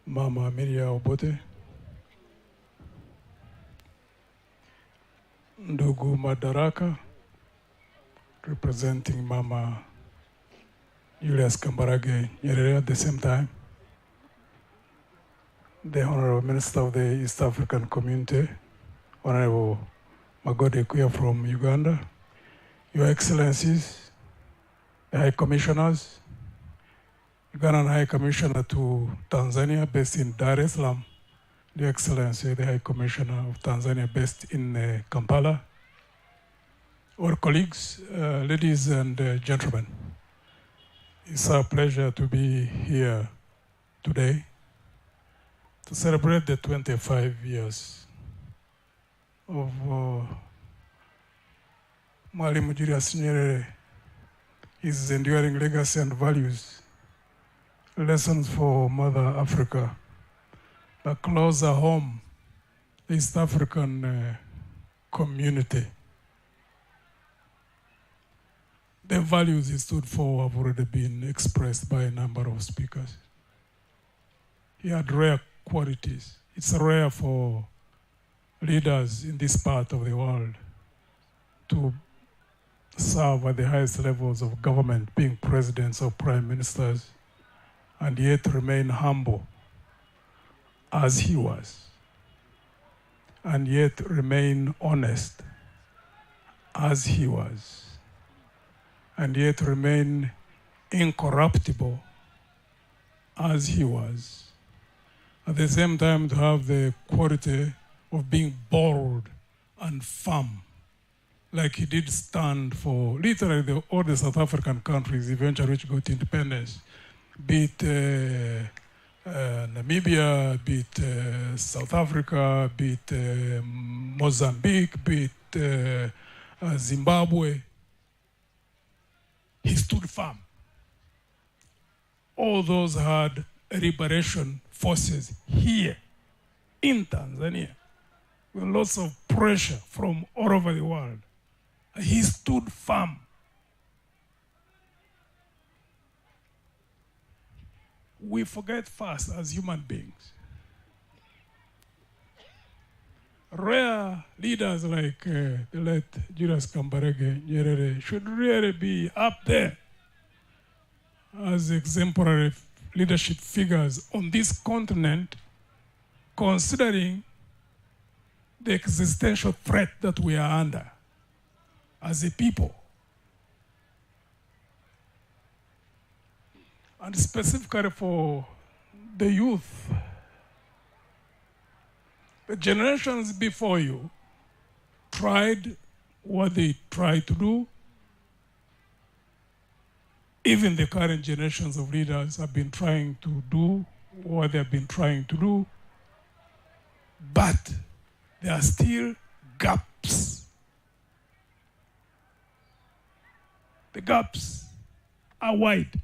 Mama Amelia Obote, Ndugu Madaraka, representing Mama Julius Kambarage Nyerere at the same time, the Honorable Minister of the East African Community, Honorable Magode Kuya from Uganda, Your Excellencies, the High Commissioners, Ugandan High Commissioner to Tanzania based in Dar es Salaam, Your Excellency, the High Commissioner of Tanzania based in Kampala, our colleagues, ladies and gentlemen, it's a pleasure to be here today to celebrate the 25 years of Mwalimu Julius Nyerere, his enduring legacy and values, lessons for Mother Africa, but closer home, the East African community. The values he stood for have already been expressed by a number of speakers. He had rare qualities. It's rare for leaders in this part of the world to serve at the highest levels of government, being presidents or prime ministers, and yet remain humble as he was, and yet remain honest as he was, and yet remain incorruptible as he was. At the same time, to have the quality of being bold and firm, like he did stand for literally all the South African countries eventually which got independence, be it Namibia, be it South Africa, be it Mozambique, be it Zimbabwe. He stood firm. All those had liberation forces here in Tanzania with lots of pressure from all over the world. He stood firm. We forget fast as human beings. Rare leaders like the late Julius Kambarage, Nyerere, should really be up there as exemplary leadership figures on this continent, considering the existential threat that we are under as a people. And specifically for the youth, the generations before you tried what they tried to do. Even the current generations of leaders have been trying to do what they have been trying to do, but there are still gaps. The gaps are wide.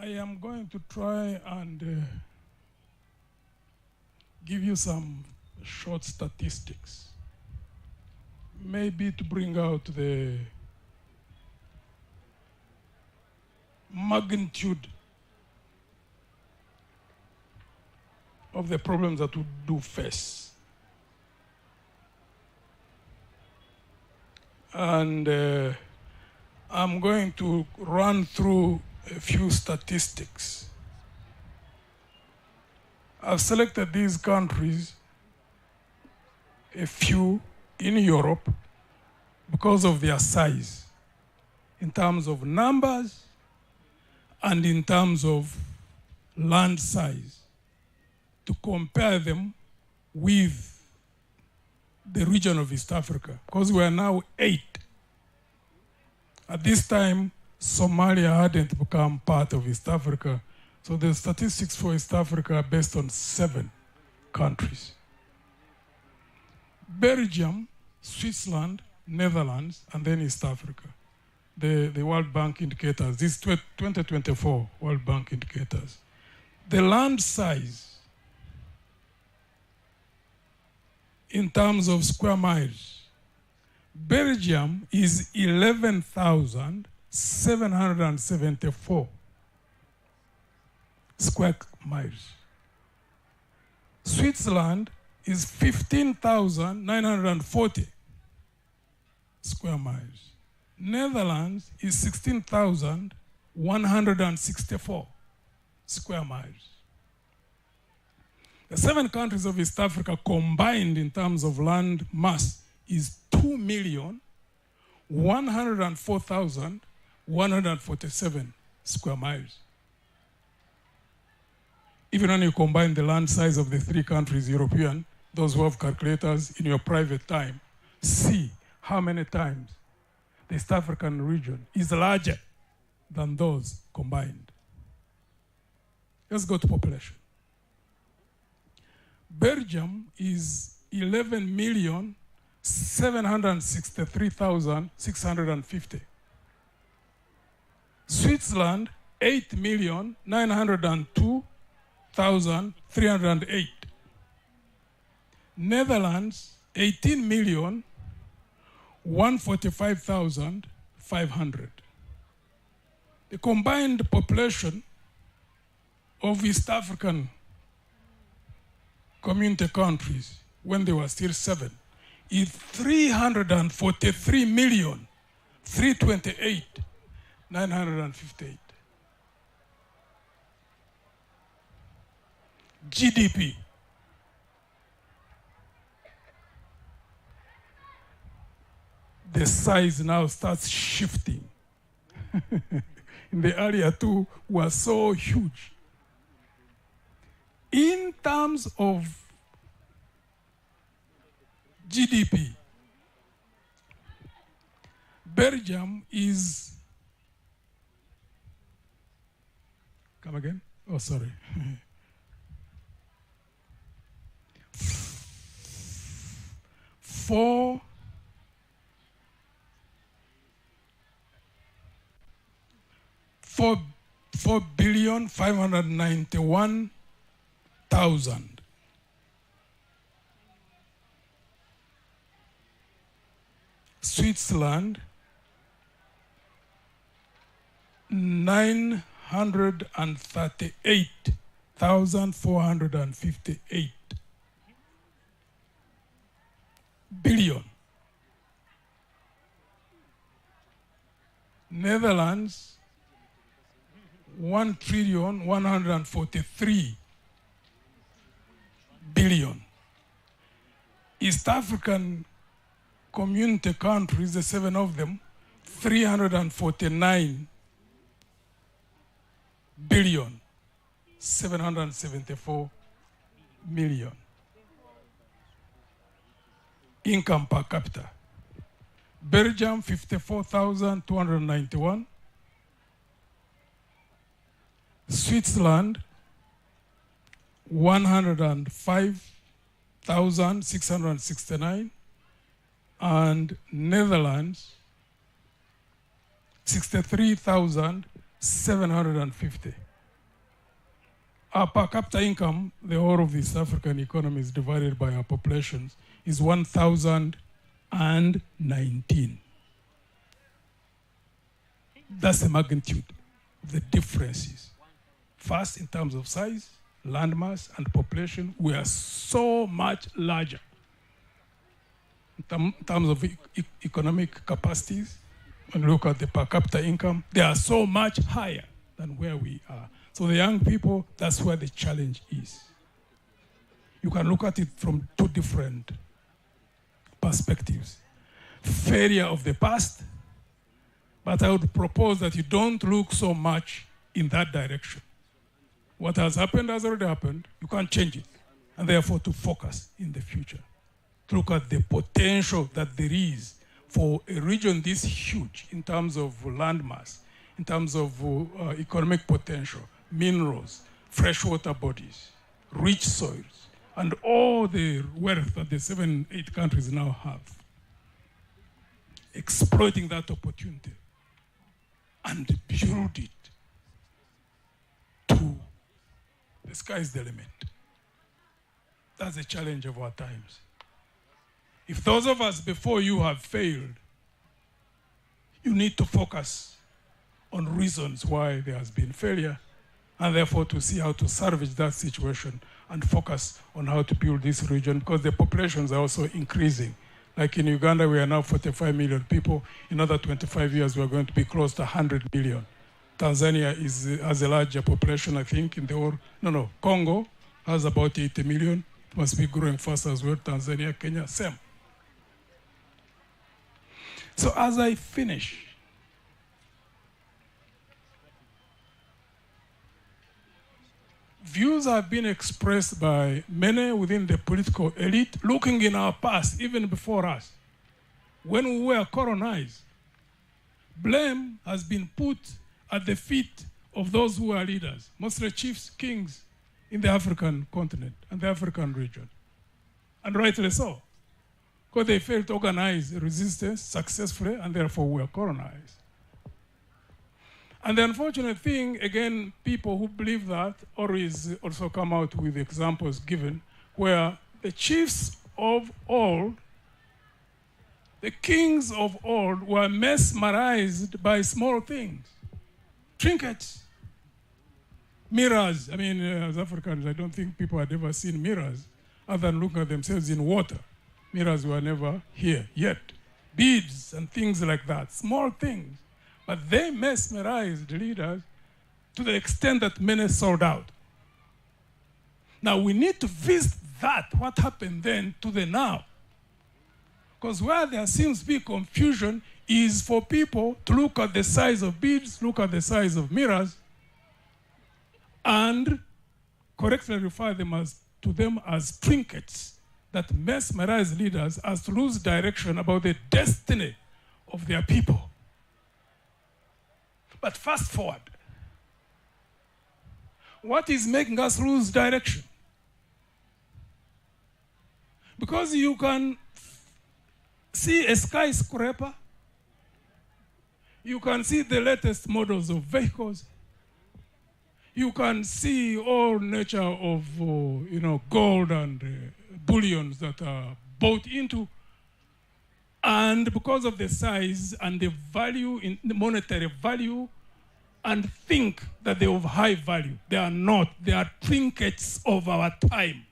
I am going to try and give you some short statistics, maybe to bring out the magnitude of the problems that we do face. And I'm going to run through a few statistics. I've selected these countries, a few in Europe, because of their size, in terms of numbers and in terms of land size, to compare them with the region of East Africa, because we are now 8. At this time, Somalia hadn't become part of East Africa, so the statistics for East Africa are based on 7 countries. Belgium, Switzerland, Netherlands, and then East Africa. The World Bank indicators, these 2024 World Bank indicators. The land size in terms of square miles, Belgium is 11,774 square miles. Switzerland is 15,940 square miles. Netherlands is 16,164 square miles. The 7 countries of East Africa combined in terms of land mass is 2,104,147 square miles. Even when you combine the land size of the 3 countries, European, those who have calculators in your private time, see how many times the East African region is larger than those combined. Let's go to population. Belgium is 11,763,650. Switzerland, 8,902,000. 18,308. Netherlands, 18,145,500. The combined population of East African community countries, when they were still 7, is 343,328,958. GDP. The size now starts shifting. In the earlier two were so huge. In terms of GDP, Belgium is, come again? Oh, sorry. 4,591,000. Switzerland, 938,458 billion. Netherlands, 1,143 billion. East African community countries, the 7 of them, 349 billion, 774 million. Income per capita. Belgium, 54,291. Switzerland, 105,669. And Netherlands, 63,750. Our per capita income, the whole of the East African economy is divided by our populations, is 1,019. That's the magnitude of the differences. First, in terms of size, landmass, and population, we are so much larger. In terms of economic capacities, when you look at the per capita income, they are so much higher than where we are. So the young people, that's where the challenge is. You can look at it from two different perspectives. Failure of the past, but I would propose that you don't look so much in that direction. What has happened has already happened. You can't change it. And therefore to focus in the future. To look at the potential that there is for a region this huge in terms of landmass, in terms of economic potential, minerals, freshwater bodies, rich soils, and all the wealth that the 7, 8 countries now have. Exploiting that opportunity and build it to the sky's the limit. That's the challenge of our times. If those of us before you have failed, you need to focus on reasons why there has been failure, and therefore to see how to salvage that situation and focus on how to build this region, because the populations are also increasing. Like in Uganda, we are now 45 million people. In another 25 years, we are going to be close to 100 million. Tanzania has a larger population, I think, in the whole, Congo has about 80 million. It must be growing fast as well. Tanzania, Kenya, same. So as I finish, views have been expressed by many within the political elite, looking in our past, even before us. When we were colonized, blame has been put at the feet of those who are leaders, mostly chiefs, kings in the African continent and the African region. And rightly so, because they failed to organize resistance successfully and therefore were colonized. And the unfortunate thing, again, people who believe that always also come out with examples given where the chiefs of old, the kings of old, were mesmerized by small things, trinkets, mirrors. I mean, as Africans, I don't think people had ever seen mirrors other than looking at themselves in water. Mirrors were never here yet. Beads and things like that, small things. But they mesmerized leaders to the extent that many sold out. Now we need to visit that, what happened then to the now. Because where there seems to be confusion is for people to look at the size of beads, look at the size of mirrors, and correctly refer to them as trinkets that mesmerize leaders as to lose direction about the destiny of their people. But fast forward. What is making us lose direction? Because you can see a skyscraper, you can see the latest models of vehicles, you can see all nature of gold and bullions that are bought into, and because of the size and the value, in the monetary value, and think that they're of high value. They are not. They are trinkets of our time.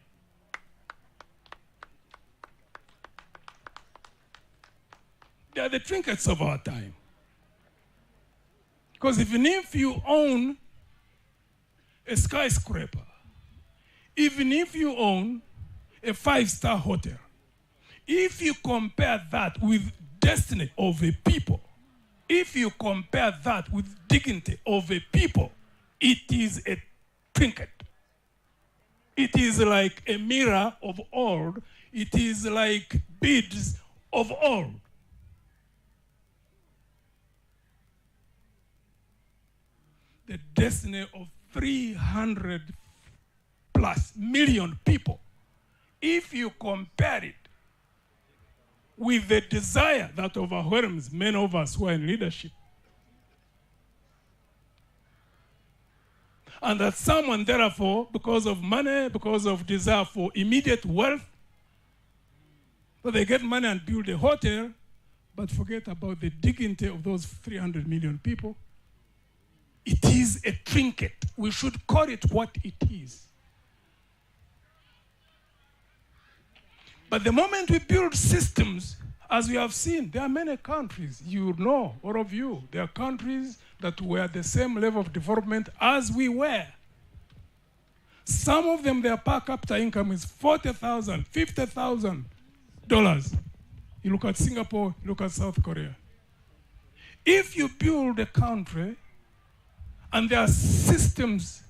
They are the trinkets of our time. Because even if you own a skyscraper, even if you own a 5-star hotel, if you compare that with destiny of a people, if you compare that with dignity of a people, it is a trinket. It is like a mirror of old. It is like beads of old. The destiny of 300+ million people, if you compare it with the desire that overwhelms many of us who are in leadership, and that someone, therefore, because of money, because of desire for immediate wealth, so they get money and build a hotel, but forget about the dignity of those 300 million people. It is a trinket. We should call it what it is. But the moment we build systems, as we have seen, there are many countries, you know, all of you, there are countries that were the same level of development as we were. Some of them, their per capita income is $40,000, $50,000. You look at Singapore, you look at South Korea. If you build a country and there are systems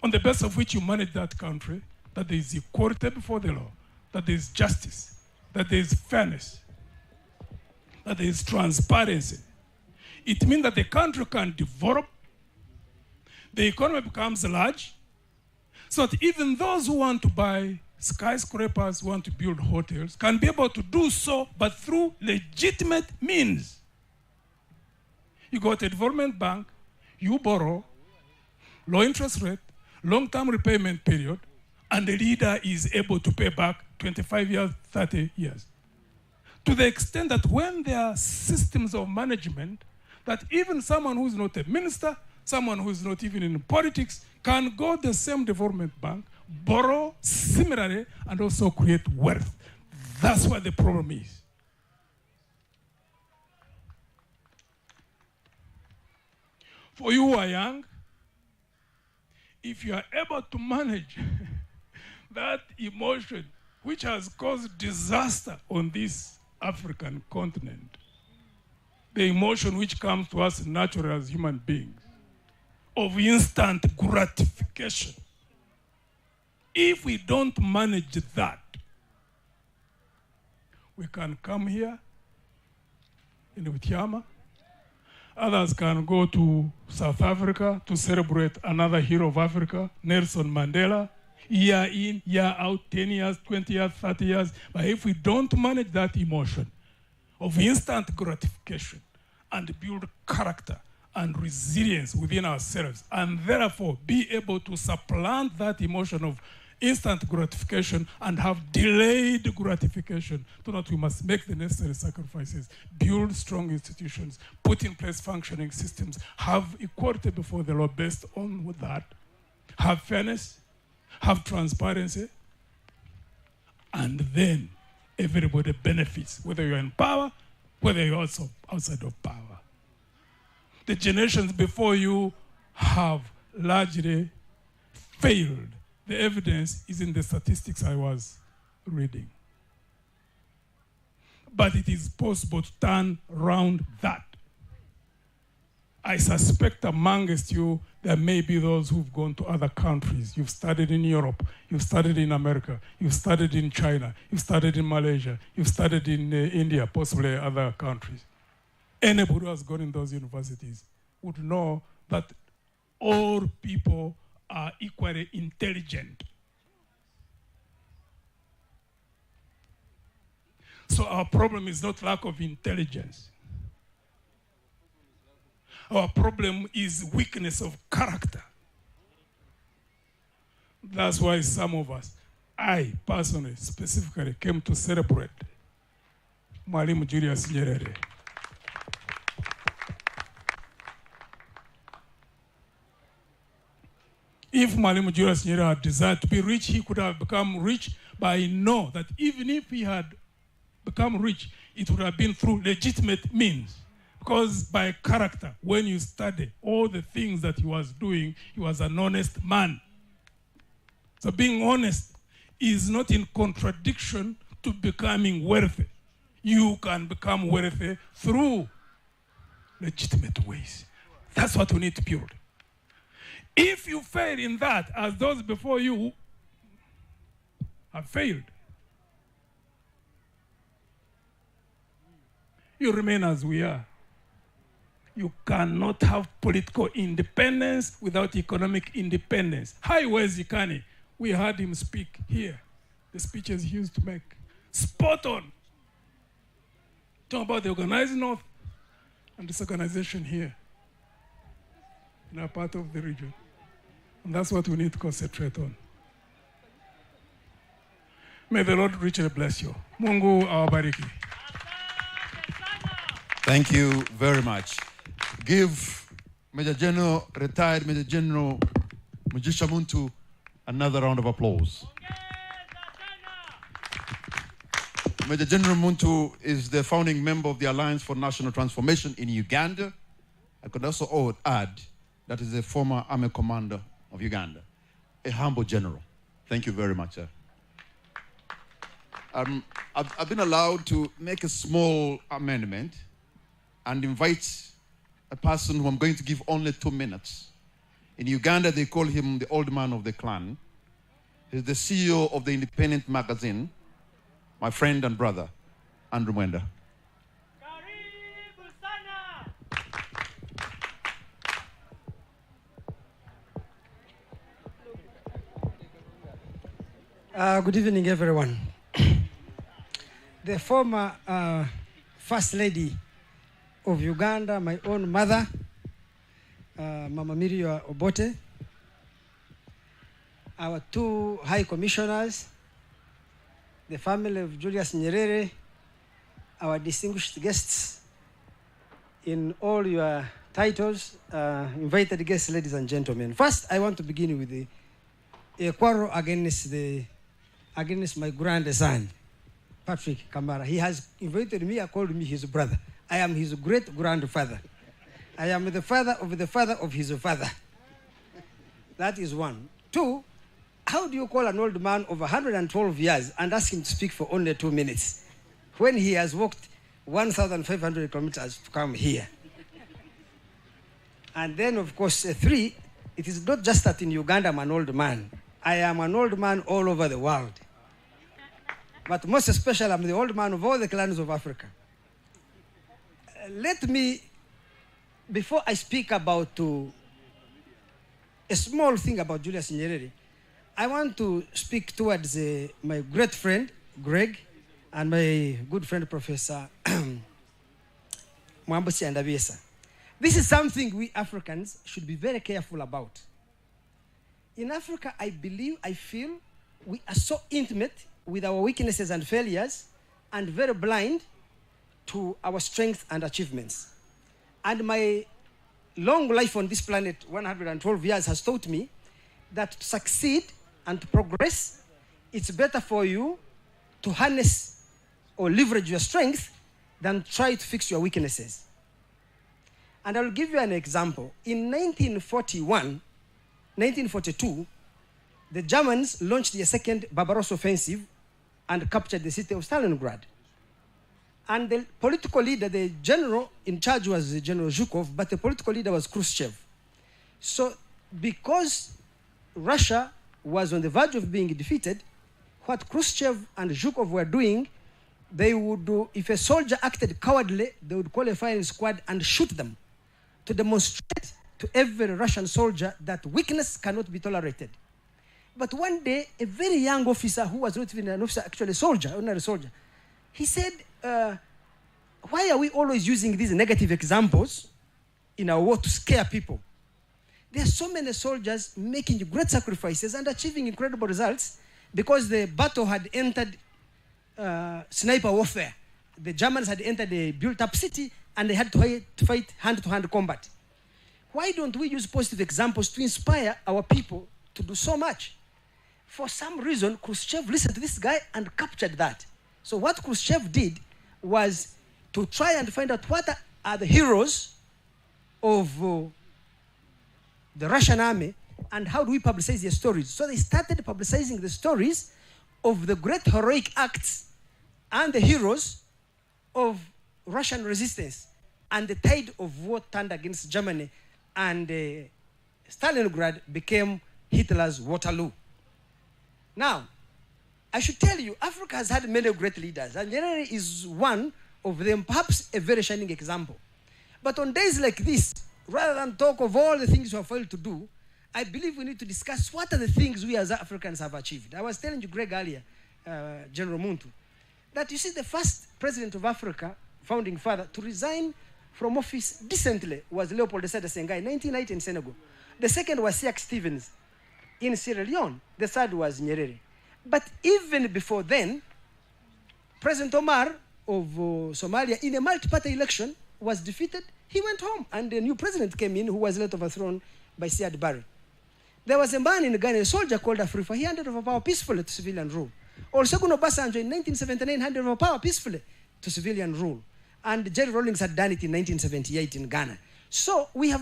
on the basis of which you manage that country, that there is equality before the law, that there is justice, that there is fairness, that there is transparency, it means that the country can develop, the economy becomes large, so that even those who want to buy skyscrapers, who want to build hotels, can be able to do so, but through legitimate means. You go to a development bank, you borrow, low interest rate, long-term repayment period, and the leader is able to pay back 25 years, 30 years. To the extent that when there are systems of management, that even someone who is not a minister, someone who is not even in politics, can go to the same development bank, borrow similarly, and also create wealth. That's what the problem is. For you who are young, if you are able to manage that emotion which has caused disaster on this African continent, the emotion which comes to us naturally as human beings, of instant gratification, if we don't manage that, we can come here in Butiama. Others can go to South Africa to celebrate another hero of Africa, Nelson Mandela, year in, year out, 10 years, 20 years, 30 years. But if we don't manage that emotion of instant gratification and build character and resilience within ourselves, and therefore be able to supplant that emotion of instant gratification and have delayed gratification. To that, we must make the necessary sacrifices, build strong institutions, put in place functioning systems, have equality before the law based on with that, have fairness, have transparency, and then everybody benefits, whether you're in power, whether you're also outside of power. The generations before you have largely failed. The evidence is in the statistics I was reading. But it is possible to turn around that. I suspect amongst you, there may be those who've gone to other countries. You've studied in Europe, you've studied in America, you've studied in China, you've studied in Malaysia, you've studied in India, possibly other countries. Anybody who has gone in those universities would know that all people are equally intelligent. So our problem is not lack of intelligence. Our problem is weakness of character. That's why some of us, I personally, specifically, came to celebrate Mwalimu Julius Nyerere. If Mwalimu Julius Nyerere had desired to be rich, he could have become rich, but I know that even if he had become rich, it would have been through legitimate means. Because by character, when you study all the things that he was doing, he was an honest man. So being honest is not in contradiction to becoming wealthy. You can become wealthy through legitimate ways. That's what we need to build. If you fail in that, as those before you have failed, you remain as we are. You cannot have political independence without economic independence. Highways Ikani, we heard him speak here. The speeches he used to make. Spot on. Talk about the organized North and disorganization here in our part of the region. And that's what we need to concentrate on. May the Lord richly bless you. Mungu awabariki. Thank you very much. Give Major General, retired Major General Mugisha Muntu another round of applause. Major General Muntu is the founding member of the Alliance for National Transformation in Uganda. I could also add that is a former army commander of Uganda, a humble general. Thank you very much, sir. I've been allowed to make a small amendment and invite a person who I'm going to give only 2 minutes. In Uganda, they call him the old man of the clan. He's the CEO of the Independent magazine, my friend and brother, Andrew Mwenda. Good evening, everyone. The former First Lady of Uganda, my own mother, Mama Mirio Obote, our 2 High Commissioners, the family of Julius Nyerere, our distinguished guests in all your titles, invited guests, ladies and gentlemen. First, I want to begin with a quarrel against my grandson, Patrick Kamara. He has invited me, called me his brother. I am his great-grandfather. I am the father of his father. That is 1. 2, how do you call an old man of 112 years and ask him to speak for only 2 minutes when he has walked 1,500 kilometers to come here? And then, of course, 3, it is not just that in Uganda I'm an old man. I am an old man all over the world. But most especially, I'm the old man of all the clans of Africa. Let me, before I speak about a small thing about Julius Nyerere, I want to speak towards my great friend, Greg, and my good friend, Professor Mwambusi Andabiesa. This is something we Africans should be very careful about. In Africa, I feel we are so intimate with our weaknesses and failures and very blind to our strengths and achievements. And my long life on this planet, 112 years, has taught me that to succeed and to progress, it's better for you to harness or leverage your strength than try to fix your weaknesses. And I'll give you an example. In 1942, the Germans launched their second Barbarossa offensive and captured the city of Stalingrad. And the political leader, the general in charge was General Zhukov, but the political leader was Khrushchev. So because Russia was on the verge of being defeated, what Khrushchev and Zhukov were doing, they would do, if a soldier acted cowardly, they would call a firing squad and shoot them to demonstrate to every Russian soldier that weakness cannot be tolerated. But one day, a very young officer, who was not even an officer, actually a soldier, ordinary soldier, he said, why are we always using these negative examples in our war to scare people? There are so many soldiers making great sacrifices and achieving incredible results because the battle had entered sniper warfare. The Germans had entered a built-up city and they had to fight hand-to-hand combat. Why don't we use positive examples to inspire our people to do so much? For some reason, Khrushchev listened to this guy and captured that. So what Khrushchev did was to try and find out what are the heroes of the Russian army and how do we publicize their stories. So they started publicizing the stories of the great heroic acts and the heroes of Russian resistance. And the tide of war turned against Germany, and Stalingrad became Hitler's Waterloo. Now, I should tell you, Africa has had many great leaders, and Nyerere is one of them, perhaps a very shining example. But on days like this, rather than talk of all the things we have failed to do, I believe we need to discuss what are the things we as Africans have achieved. I was telling you, Greg, earlier, General Muntu, that you see the first president of Africa, founding father, to resign from office decently was Leopold Sédar Senghor in 1990 in Senegal. The second was Siak Stevens in Sierra Leone. The third was Nyerere. But even before then, President Omar of Somalia, in a multi-party election, was defeated. He went home, and a new president came in who was later overthrown by Siad Barre. There was a man in Ghana, a soldier called Afrifa. He handed over power peacefully to civilian rule. Olusegun Obasanjo in 1979 handed over power peacefully to civilian rule. And Jerry Rawlings had done it in 1978 in Ghana. So we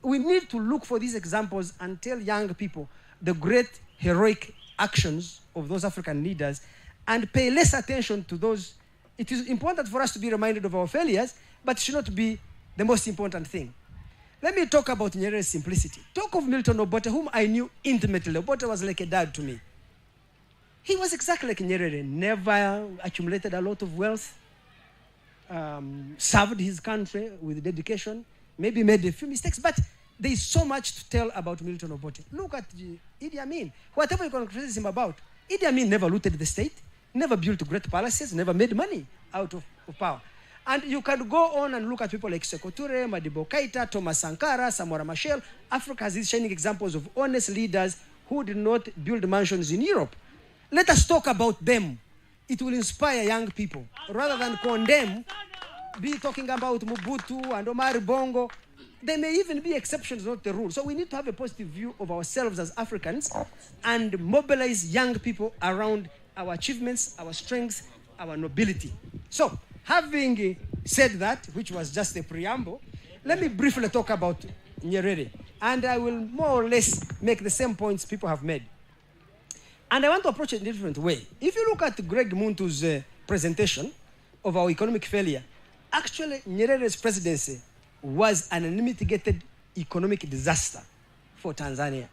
need to look for these examples and tell young people the great heroic actions of those African leaders and pay less attention to those. It is important for us to be reminded of our failures, but it should not be the most important thing. Let me talk about Nyerere's simplicity. Talk of Milton Obote, whom I knew intimately. Obote was like a dad to me. He was exactly like Nyerere, never accumulated a lot of wealth, served his country with dedication, maybe made a few mistakes, but there is so much to tell about Milton Obote. Look at Idi Amin. Whatever you can criticize him about, Idi Amin never looted the state, never built great palaces, never made money out of power. And you can go on and look at people like Sekou Touré, Madibo Keita, Thomas Sankara, Samora Machel. Africa has these shining examples of honest leaders who did not build mansions in Europe. Let us talk about them. It will inspire young people. Rather than condemn, be talking about Mobutu and Omar Bongo. They may even be exceptions, not the rule. So we need to have a positive view of ourselves as Africans and mobilize young people around our achievements, our strengths, our nobility. So, having said that, which was just a preamble, let me briefly talk about Nyerere. And I will more or less make the same points people have made. And I want to approach it in a different way. If you look at Greg Muntu's presentation of our economic failure, actually Nyerere's presidency was an unmitigated economic disaster for Tanzania.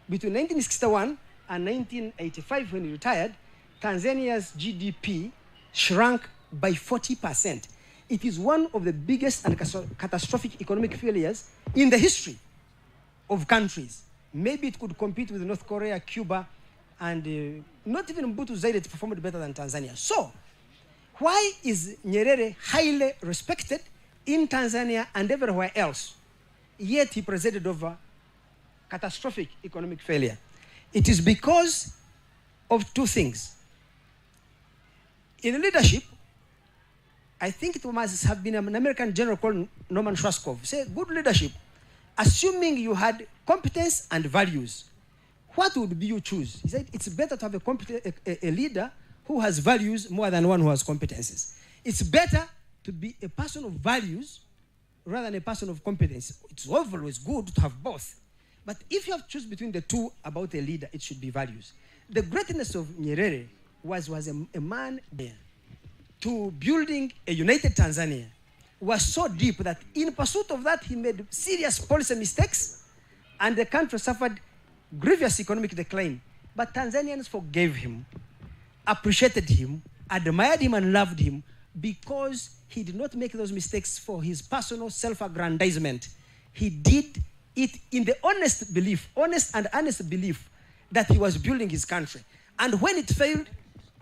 Between 1961 and 1985, when he retired, Tanzania's GDP shrank by 40%. It is one of the biggest and catastrophic economic failures in the history of countries. Maybe it could compete with North Korea, Cuba, and not even Mobutu Zaire performed better than Tanzania. So, why is Nyerere highly respected in Tanzania and everywhere else? yet he presided over catastrophic economic failure. It is because of two things. In leadership, I think it must have been an American general called Norman Schwarzkopf. Say, good leadership, assuming you had competence and values, what would you choose? He said, it's better to have a leader who has values more than one who has competences. It's better to be a person of values rather than a person of competence. It's always good to have both. But if you have to choose between the two about a leader, it should be values. The greatness of Nyerere was a man there to building a united Tanzania was so deep that in pursuit of that, he made serious policy mistakes and the country suffered grievous economic decline. But Tanzanians forgave him, appreciated him, admired him and loved him because he did not make those mistakes for his personal self-aggrandizement. He did it in the honest and honest belief that he was building his country. And when it failed,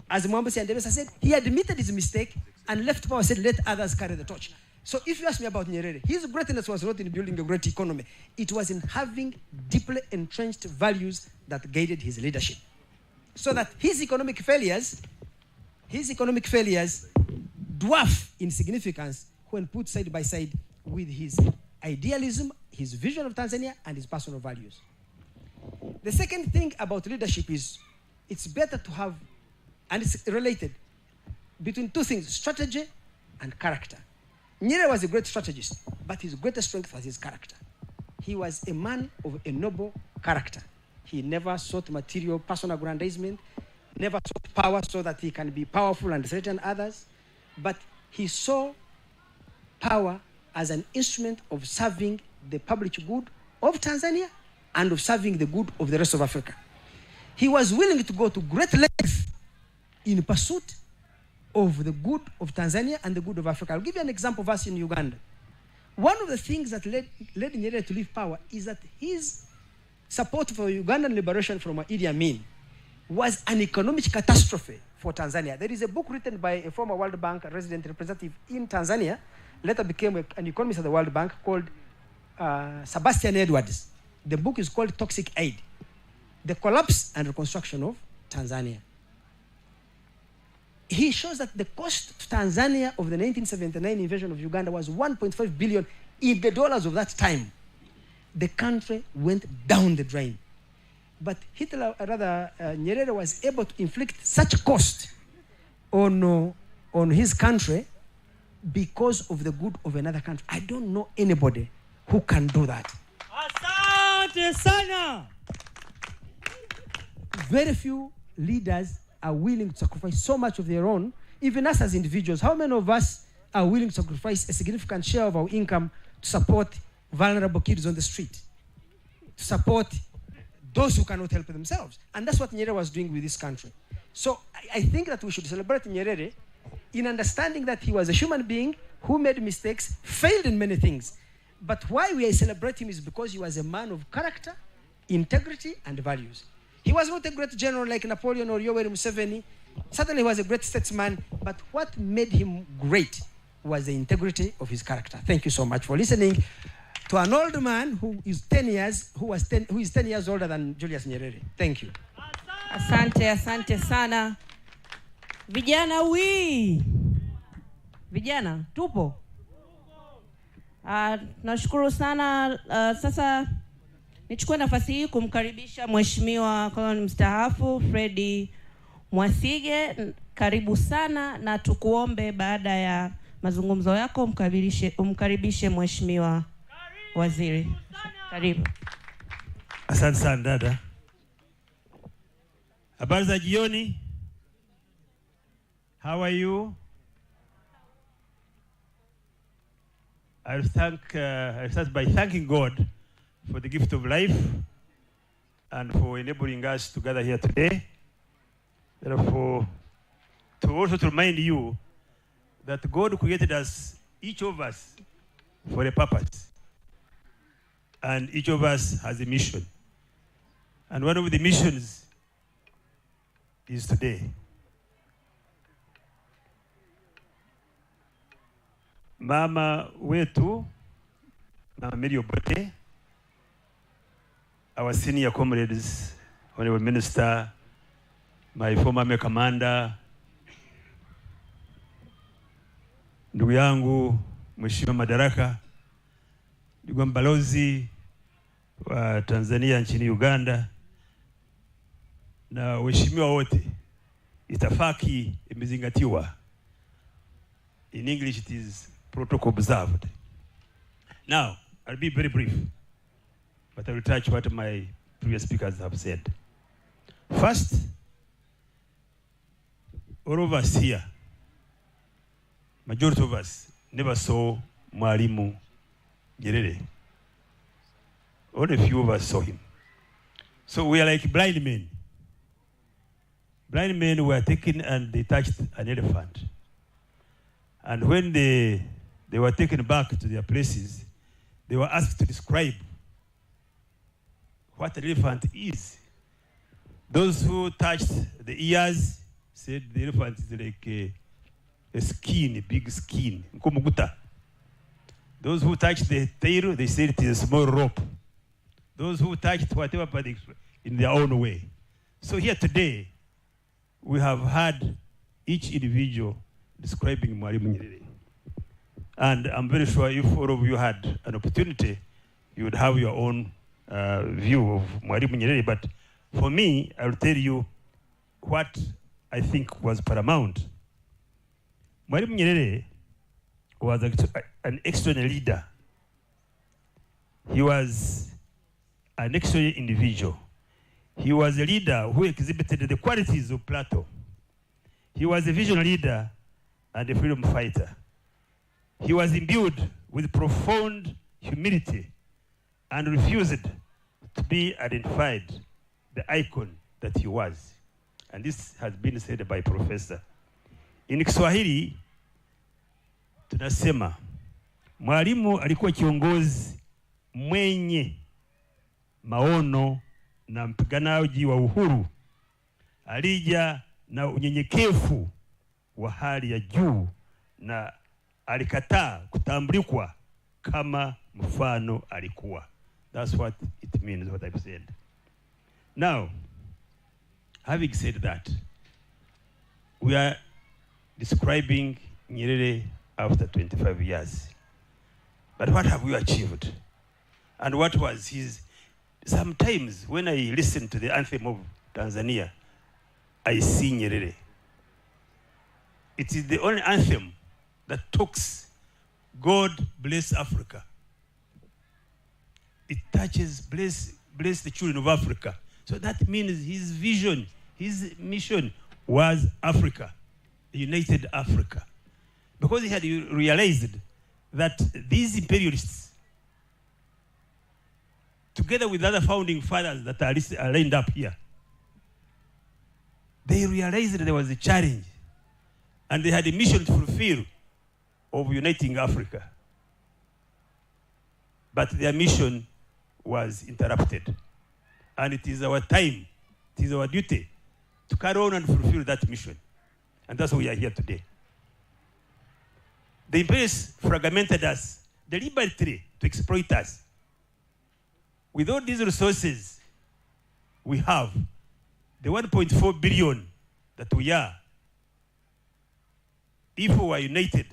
as Mwambasi and Debesa said, he admitted his mistake and left power, said, let others carry the torch. So if you ask me about Nyerere, his greatness was not in building a great economy. It was in having deeply entrenched values that guided his leadership. So that his economic failures dwarf in significance when put side by side with his idealism, his vision of Tanzania, and his personal values. The second thing about leadership is it's better to have, and it's related, between two things, strategy and character. Nyerere was a great strategist, but his greatest strength was his character. He was a man of a noble character. He never sought material personal aggrandizement, never sought power so that he can be powerful and threaten others, but he saw power as an instrument of serving the public good of Tanzania and of serving the good of the rest of Africa. He was willing to go to great lengths in pursuit of the good of Tanzania and the good of Africa. I'll give you an example of us in Uganda. One of the things that led Nyerere to leave power is that his support for Ugandan liberation from Idi Amin was an economic catastrophe for Tanzania. There is a book written by a former World Bank resident representative in Tanzania, later became an economist at the World Bank, called Sebastian Edwards. The book is called Toxic Aid: The Collapse and Reconstruction of Tanzania. He shows that the cost to Tanzania of the 1979 invasion of Uganda was 1.5 billion in the dollars of that time. The country went down the drain. But Nyerere was able to inflict such cost on his country because of the good of another country. I don't know anybody who can do that. Asante sana. Very few leaders are willing to sacrifice so much of their own, even us as individuals. How many of us are willing to sacrifice a significant share of our income to support vulnerable kids on the street, to support those who cannot help themselves? And that's what Nyerere was doing with this country. So I think that we should celebrate Nyerere in understanding that he was a human being who made mistakes, failed in many things. But why we celebrate him is because he was a man of character, integrity, and values. He was not a great general like Napoleon or Yoweri Museveni. Certainly he was a great statesman, but what made him great was the integrity of his character. Thank you so much for listening to an old man who is 10 years older than Julius Nyerere. Thank you. Asante sana. Vijana, tupo? Nashukuru sana. Sasa nichukue nafasi hii kumkaribisha Mheshimiwa Koloni mstaafu Fredi Mwasige. Karibu sana, na tukuombe baada ya mazungumzo yako umkaribishe Mheshimiwa Waziri. Karibu. Asante sana dada. Habari za jioni. How are you? I start by thanking God for the gift of life and for enabling us to gather here today. Therefore, to remind you that God created us, each of us, for a purpose. And each of us has a mission. And one of the missions is today. Mama wetu Mary Obote, our senior comrades, Honorable Minister, my former Miaka commander, ndugu yangu Mheshimiwa Madaraka, ndugu mbalozi wa Tanzania nchini Uganda, na waheshimiwa wote, itifaki imezingatiwa. In English it is protocol observed. Now, I'll be very brief, but I will touch what my previous speakers have said. First, all of us here, majority of us never saw Mwalimu Nyerere. Only a few of us saw him. So we are like blind men. Blind men were taken and they touched an elephant. And when they were taken back to their places, they were asked to describe what an elephant is. Those who touched the ears said the elephant is like a skin, a big skin. Those who touched the tail, they said it is a small rope. Those who touched whatever, but in their own way. So here today, we have had each individual describing Mwalimu Nyerere. And I'm very sure if all of you had an opportunity, you would have your own view of Mwalimu Nyerere. But for me, I will tell you what I think was paramount. Mwalimu Nyerere was an extraordinary leader. He was an extraordinary individual. He was a leader who exhibited the qualities of Plato. He was a visionary leader and a freedom fighter. He was imbued with profound humility and refused to be identified the icon that he was. And this has been said by Professor. In Kiswahili, tunasema, Mwalimu alikuwa kiongozi mwenye maono na mpiganaji wa uhuru. Alija na unyenyekevu wa hali ya juu na alikataa kutambulikwa kama mfano alikuwa. That's what it means, what I've said. Now, having said that, we are describing Nyerere after 25 years. But what have we achieved? And what was his... Sometimes when I listen to the anthem of Tanzania, I see Nyerere. It is the only anthem that talks, God bless Africa. It touches, bless the children of Africa. So that means his vision, his mission was Africa, a united Africa. Because he had realized that these imperialists, together with other founding fathers that are lined up here, they realized that there was a challenge and they had a mission to fulfill of uniting Africa. But their mission was interrupted. And it is our time, it is our duty to carry on and fulfill that mission. And that's why we are here today. The imperialists fragmented us deliberately to exploit us. With all these resources we have, the 1.4 billion that we are, if we were united,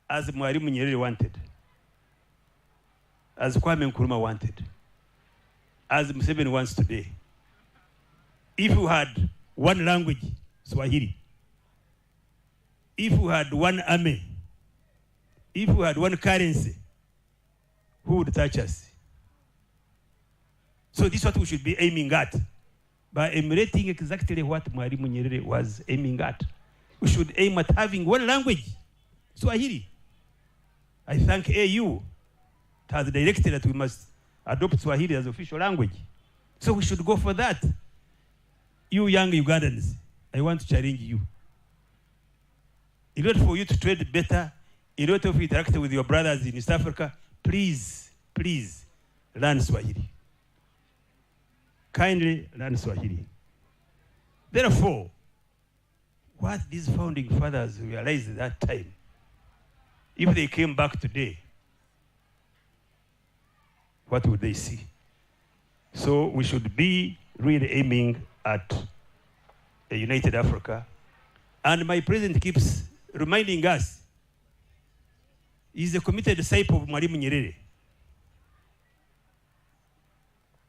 as Mwalimu Nyerere wanted, as Kwame Nkrumah wanted, as Museveni wants today, if we had one language, Swahili, if we had one army, if we had one currency, who would touch us? So this is what we should be aiming at, by emulating exactly what Mwalimu Nyerere was aiming at. We should aim at having one language, Swahili. I thank AU it has directed that we must adopt Swahili as official language. So we should go for that. You young Ugandans, I want to challenge you. In order for you to trade better, in order to interact with your brothers in East Africa, please, please learn Swahili. Kindly learn Swahili. Therefore, what these founding fathers realized at that time, if they came back today, what would they see? So we should be really aiming at a united Africa. And my president keeps reminding us, he's a committed disciple of Mwalimu Nyerere.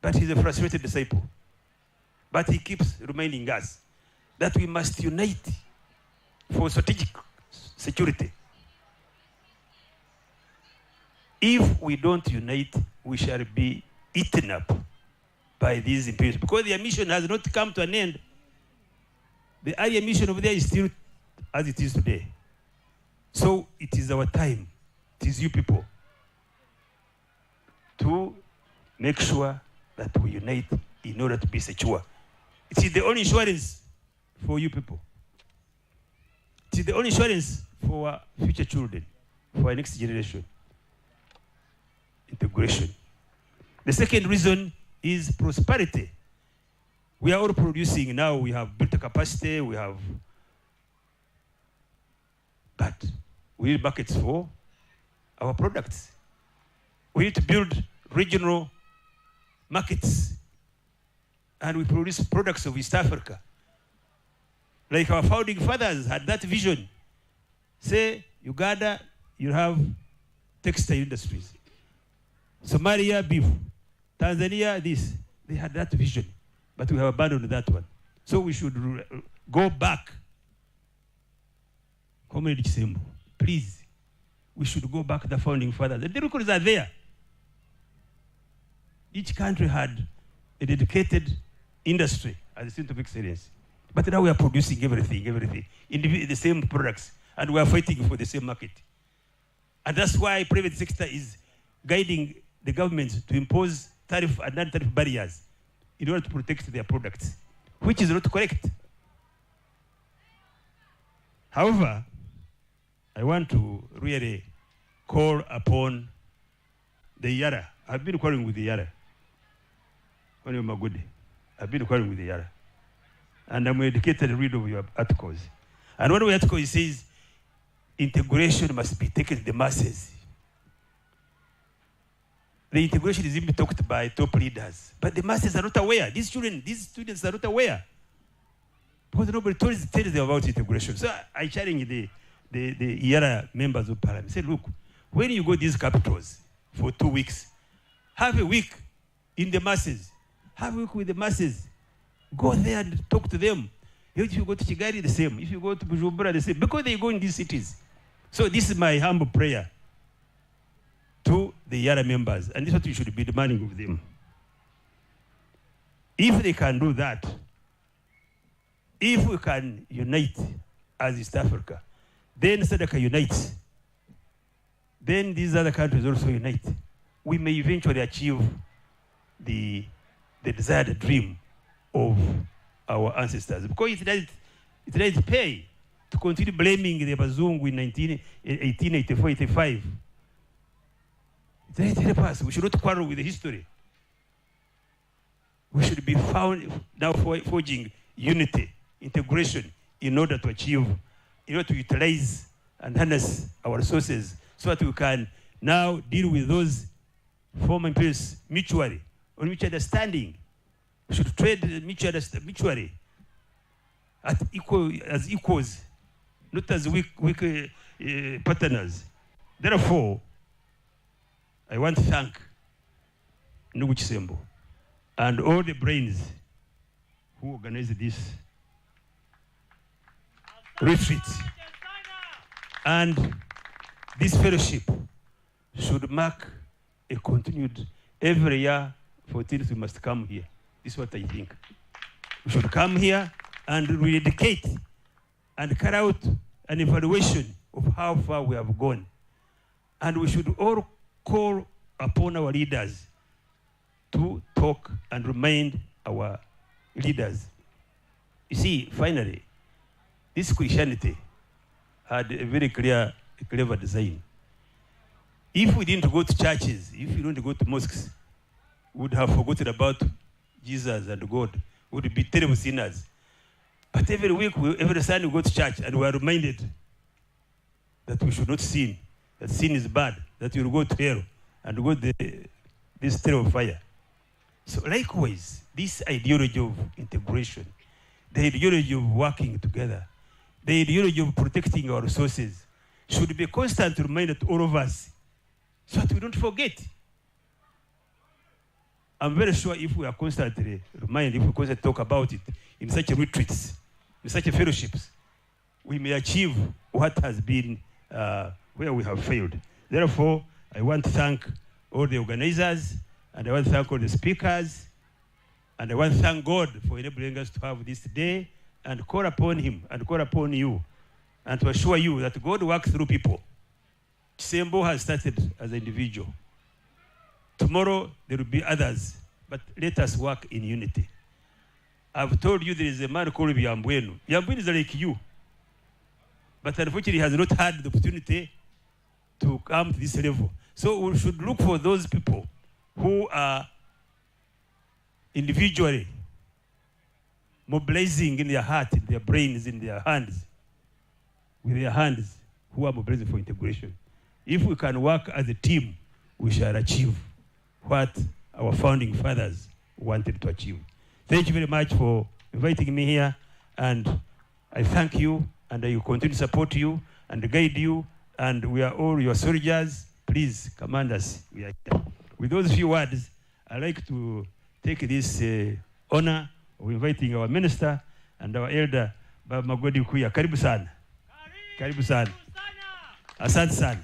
But he's a frustrated disciple. But he keeps reminding us that we must unite for strategic security. If we don't unite, we shall be eaten up by these imperials, because their mission has not come to an end. The earlier mission over there is still as it is today. So it is our time, it is you people, to make sure that we unite in order to be secure. It is the only insurance for you people. It is the only insurance for our future children, for our next generation. Integration. The second reason is prosperity. We are all producing now, we have built a capacity, but we need markets for our products. We need to build regional markets, and we produce products of East Africa. Like our founding fathers had that vision. Say, Uganda, you have textile industries. Somalia, beef. Tanzania, this. They had that vision, but we have abandoned that one. So we should go back. Comrade Chisembo, please, we should go back to the founding fathers. The records are there. Each country had a dedicated industry as a center of excellence. But now we are producing everything, in the same products, and we are fighting for the same market. And that's why private sector is guiding the government to impose tariff and non-tariff barriers in order to protect their products, which is not correct. However, I want to really call upon the Yara. I've been calling with the Yara. I've been calling with the Yara. And I'm educated to read of your articles. And one of the articles says, integration must be taken to the masses. The integration is even talked by top leaders, but the masses are not aware. These students are not aware, because nobody tells them about integration. So I challenge the IARA members of parliament. Say, look, when you go to these capitals for 2 weeks, have a week in the masses. Have a week with the masses. Go there and talk to them. If you go to Kigali, the same. If you go to Bujumbura, the same. Because they go in these cities. So this is my humble prayer to the Yara members, and this is what we should be demanding of them. If they can do that, if we can unite as East Africa, then SADC unites, then these other countries also unite. We may eventually achieve the desired dream of our ancestors. Because it doesn't pay to continue blaming the Bazungu in 1884, 85. It help us. We should not quarrel with the history. We should be found now forging unity, integration, in order to achieve, in order to utilize and harness our resources, so that we can now deal with those former imperials mutually, on mutual understanding. We should trade mutually as equals, not as weak partners. Therefore, I want to thank Ndugu Chisembo and all the brains who organized this retreat. And this fellowship should mark a continued, every year 14th we must come here. This is what I think. We should come here and we dedicate and carry out an evaluation of how far we have gone. And we should all call upon our leaders to talk and remind our leaders. You see, finally, this Christianity had a very clever design. If we didn't go to churches, if we didn't go to mosques, we would have forgotten about Jesus and God. We would be terrible sinners. But every week, every Sunday we go to church and we are reminded that we should not sin, that sin is bad, that we will go to hell and go to the this trail of fire. So likewise, this ideology of integration, the ideology of working together, the ideology of protecting our resources should be a constant reminder to all of us so that we don't forget. I'm very sure if we are constantly reminded, if we constantly talk about it in such retreats, in such fellowships, we may achieve what has been where we have failed. Therefore, I want to thank all the organizers, and I want to thank all the speakers, and I want to thank God for enabling us to have this day, and call upon him and call upon you, and to assure you that God works through people. Chisembo has started as an individual. Tomorrow there will be others, but let us work in unity. I've told you there is a man called Byambwenu. Byambwenu is like you, but unfortunately he has not had the opportunity to come to this level. So we should look for those people who are individually mobilizing in their heart, in their brains, in their hands, with their hands, who are mobilizing for integration. If we can work as a team, we shall achieve what our founding fathers wanted to achieve. Thank you very much for inviting me here, and I thank you, and I will continue to support you and guide you, and we are all your soldiers. Please command us. We are here. With those few words, I'd like to take this honor of inviting our minister and our elder, Baba Magodi Kuya. Karibu sana. Karibu sana. Asante sana.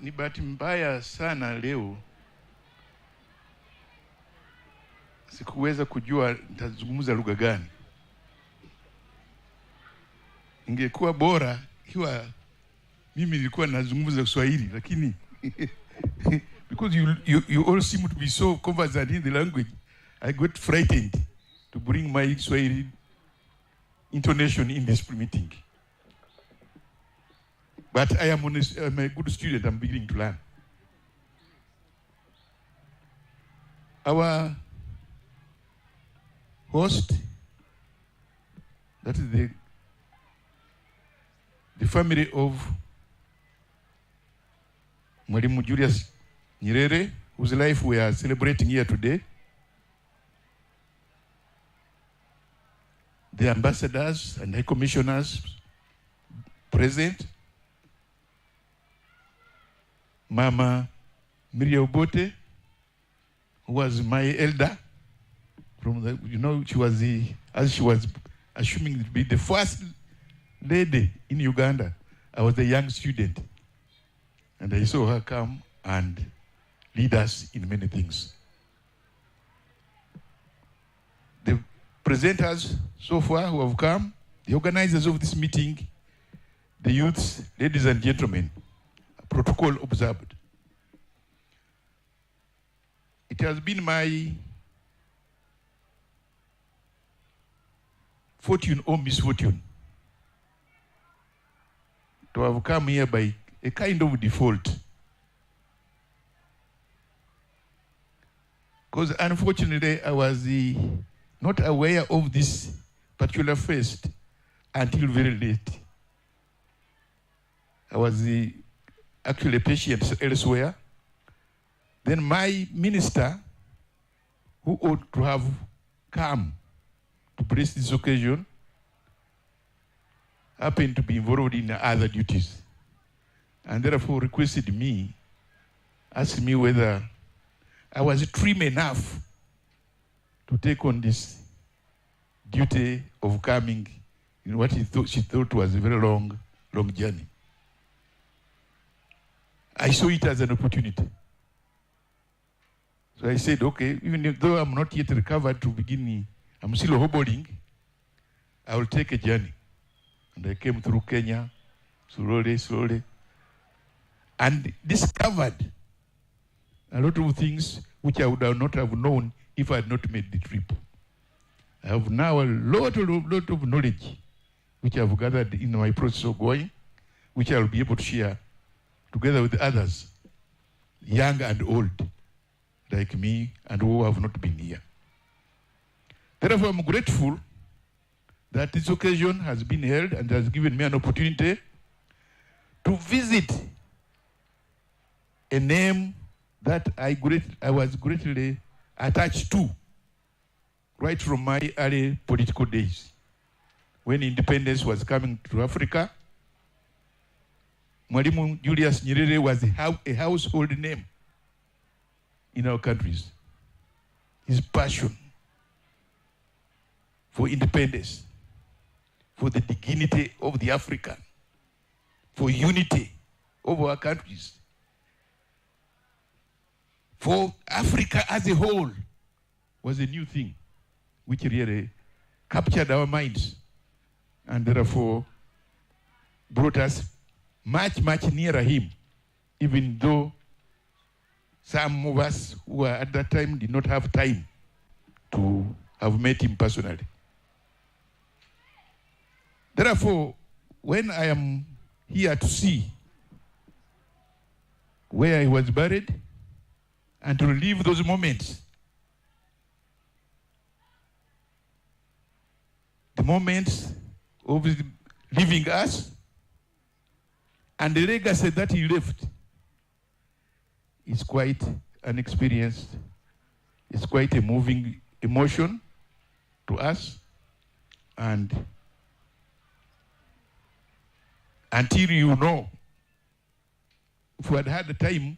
Ni bahati mbaya sana leo sikuweza kujua nitazungumza lugha gani. Ingekuwa bora ikiwa mimi nilikuwa nazungumza Kiswahili, lakini because you all seem to be so conversant in the language, I got frightened to bring my Swahili intonation in this meeting. But I'm a good student. I'm beginning to learn. Our host, that is the family of Mwalimu Julius Nyerere, whose life we are celebrating here today. The ambassadors and high commissioners present. Mama Miria Obote, who was my elder, from the, she was as she was assuming to be the first lady in Uganda. I was a young student, and I saw her come and lead us in many things. The presenters so far who have come, the organizers of this meeting, the youths, ladies and gentlemen, protocol observed. It has been my fortune or misfortune to have come here by a kind of default. Because unfortunately I was not aware of this particular fest until very late. I was actually a patient elsewhere. Then my minister, who ought to have come to bless this occasion, happened to be involved in other duties, and therefore requested me, asked me whether I was trim enough to take on this duty of coming in what she thought was a very long journey. I saw it as an opportunity. So I said, okay, even though I'm not yet recovered to begin, I'm still hobbling, I will take a journey. And I came through Kenya, slowly, and discovered a lot of things which I would not have known if I had not made the trip. I have now a lot of knowledge which I've gathered in my process of going, which I'll be able to share together with others, young and old, like me, and who have not been here. Therefore, I'm grateful that this occasion has been held and has given me an opportunity to visit a name that I was greatly attached to right from my early political days. When independence was coming to Africa, Mwalimu Julius Nyerere was a household name in our countries. His passion for independence, for the dignity of the African, for unity of our countries, for Africa as a whole, was a new thing which really captured our minds and therefore brought us much, much nearer him, even though some of us who were at that time did not have time to have met him personally. Therefore, when I am here to see where he was buried and to relive those moments, the moments of leaving us and the legacy that he left is quite an experience. It's quite a moving emotion to us. And until you know, if we had had the time,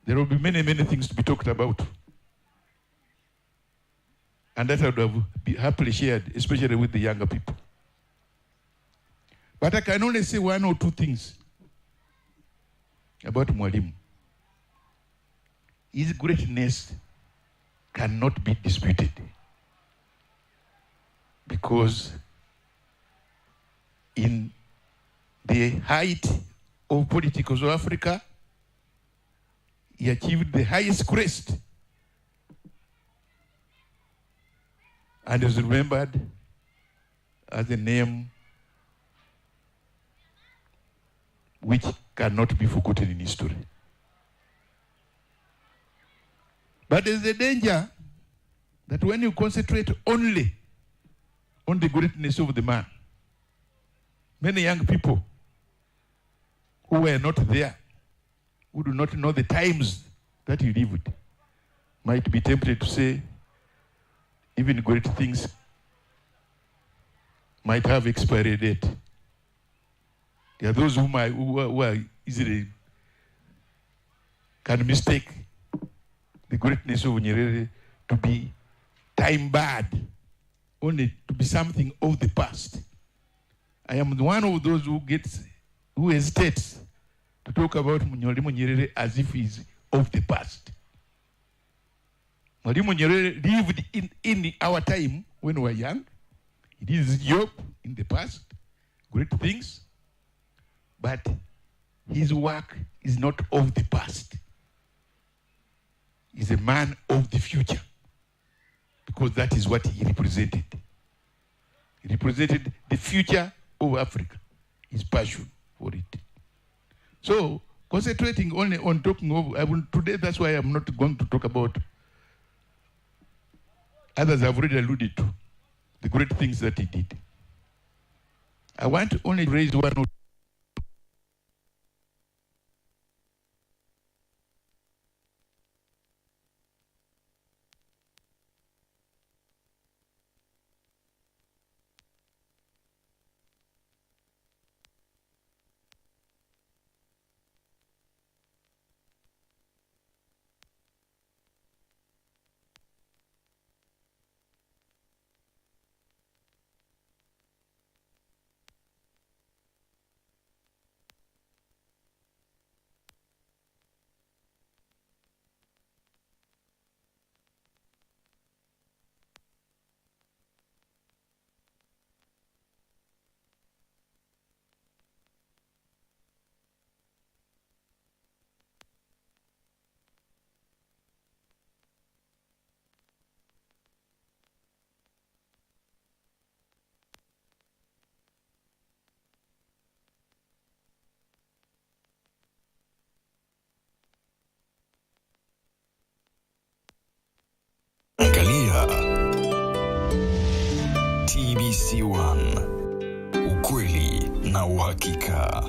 there will be many, many things to be talked about. And that I would have happily shared, especially with the younger people. But I can only say one or two things about Mwalimu. His greatness cannot be disputed because in the height of politics of Africa, he achieved the highest crest and is remembered as a name which cannot be forgotten in history. But there's a danger that when you concentrate only on the greatness of the man, many young people who were not there, who do not know the times that he lived, might be tempted to say even great things might have expiry date. There are those who are easily can mistake the greatness of Nyerere to be time-barred, only to be something of the past. I am one of those who hesitates to talk about Mwalimu Nyerere as if he's of the past. Mwalimu Nyerere lived in our time when we were young. He did his job in the past, great things, but his work is not of the past. He's a man of the future because that is what he represented. He represented the future of Africa, his passion for it. So, concentrating only on talking of, today that's why I'm not going to talk about, others have already alluded to, the great things that he did. I want to only raise one or TBC1, ukweli na uhakika.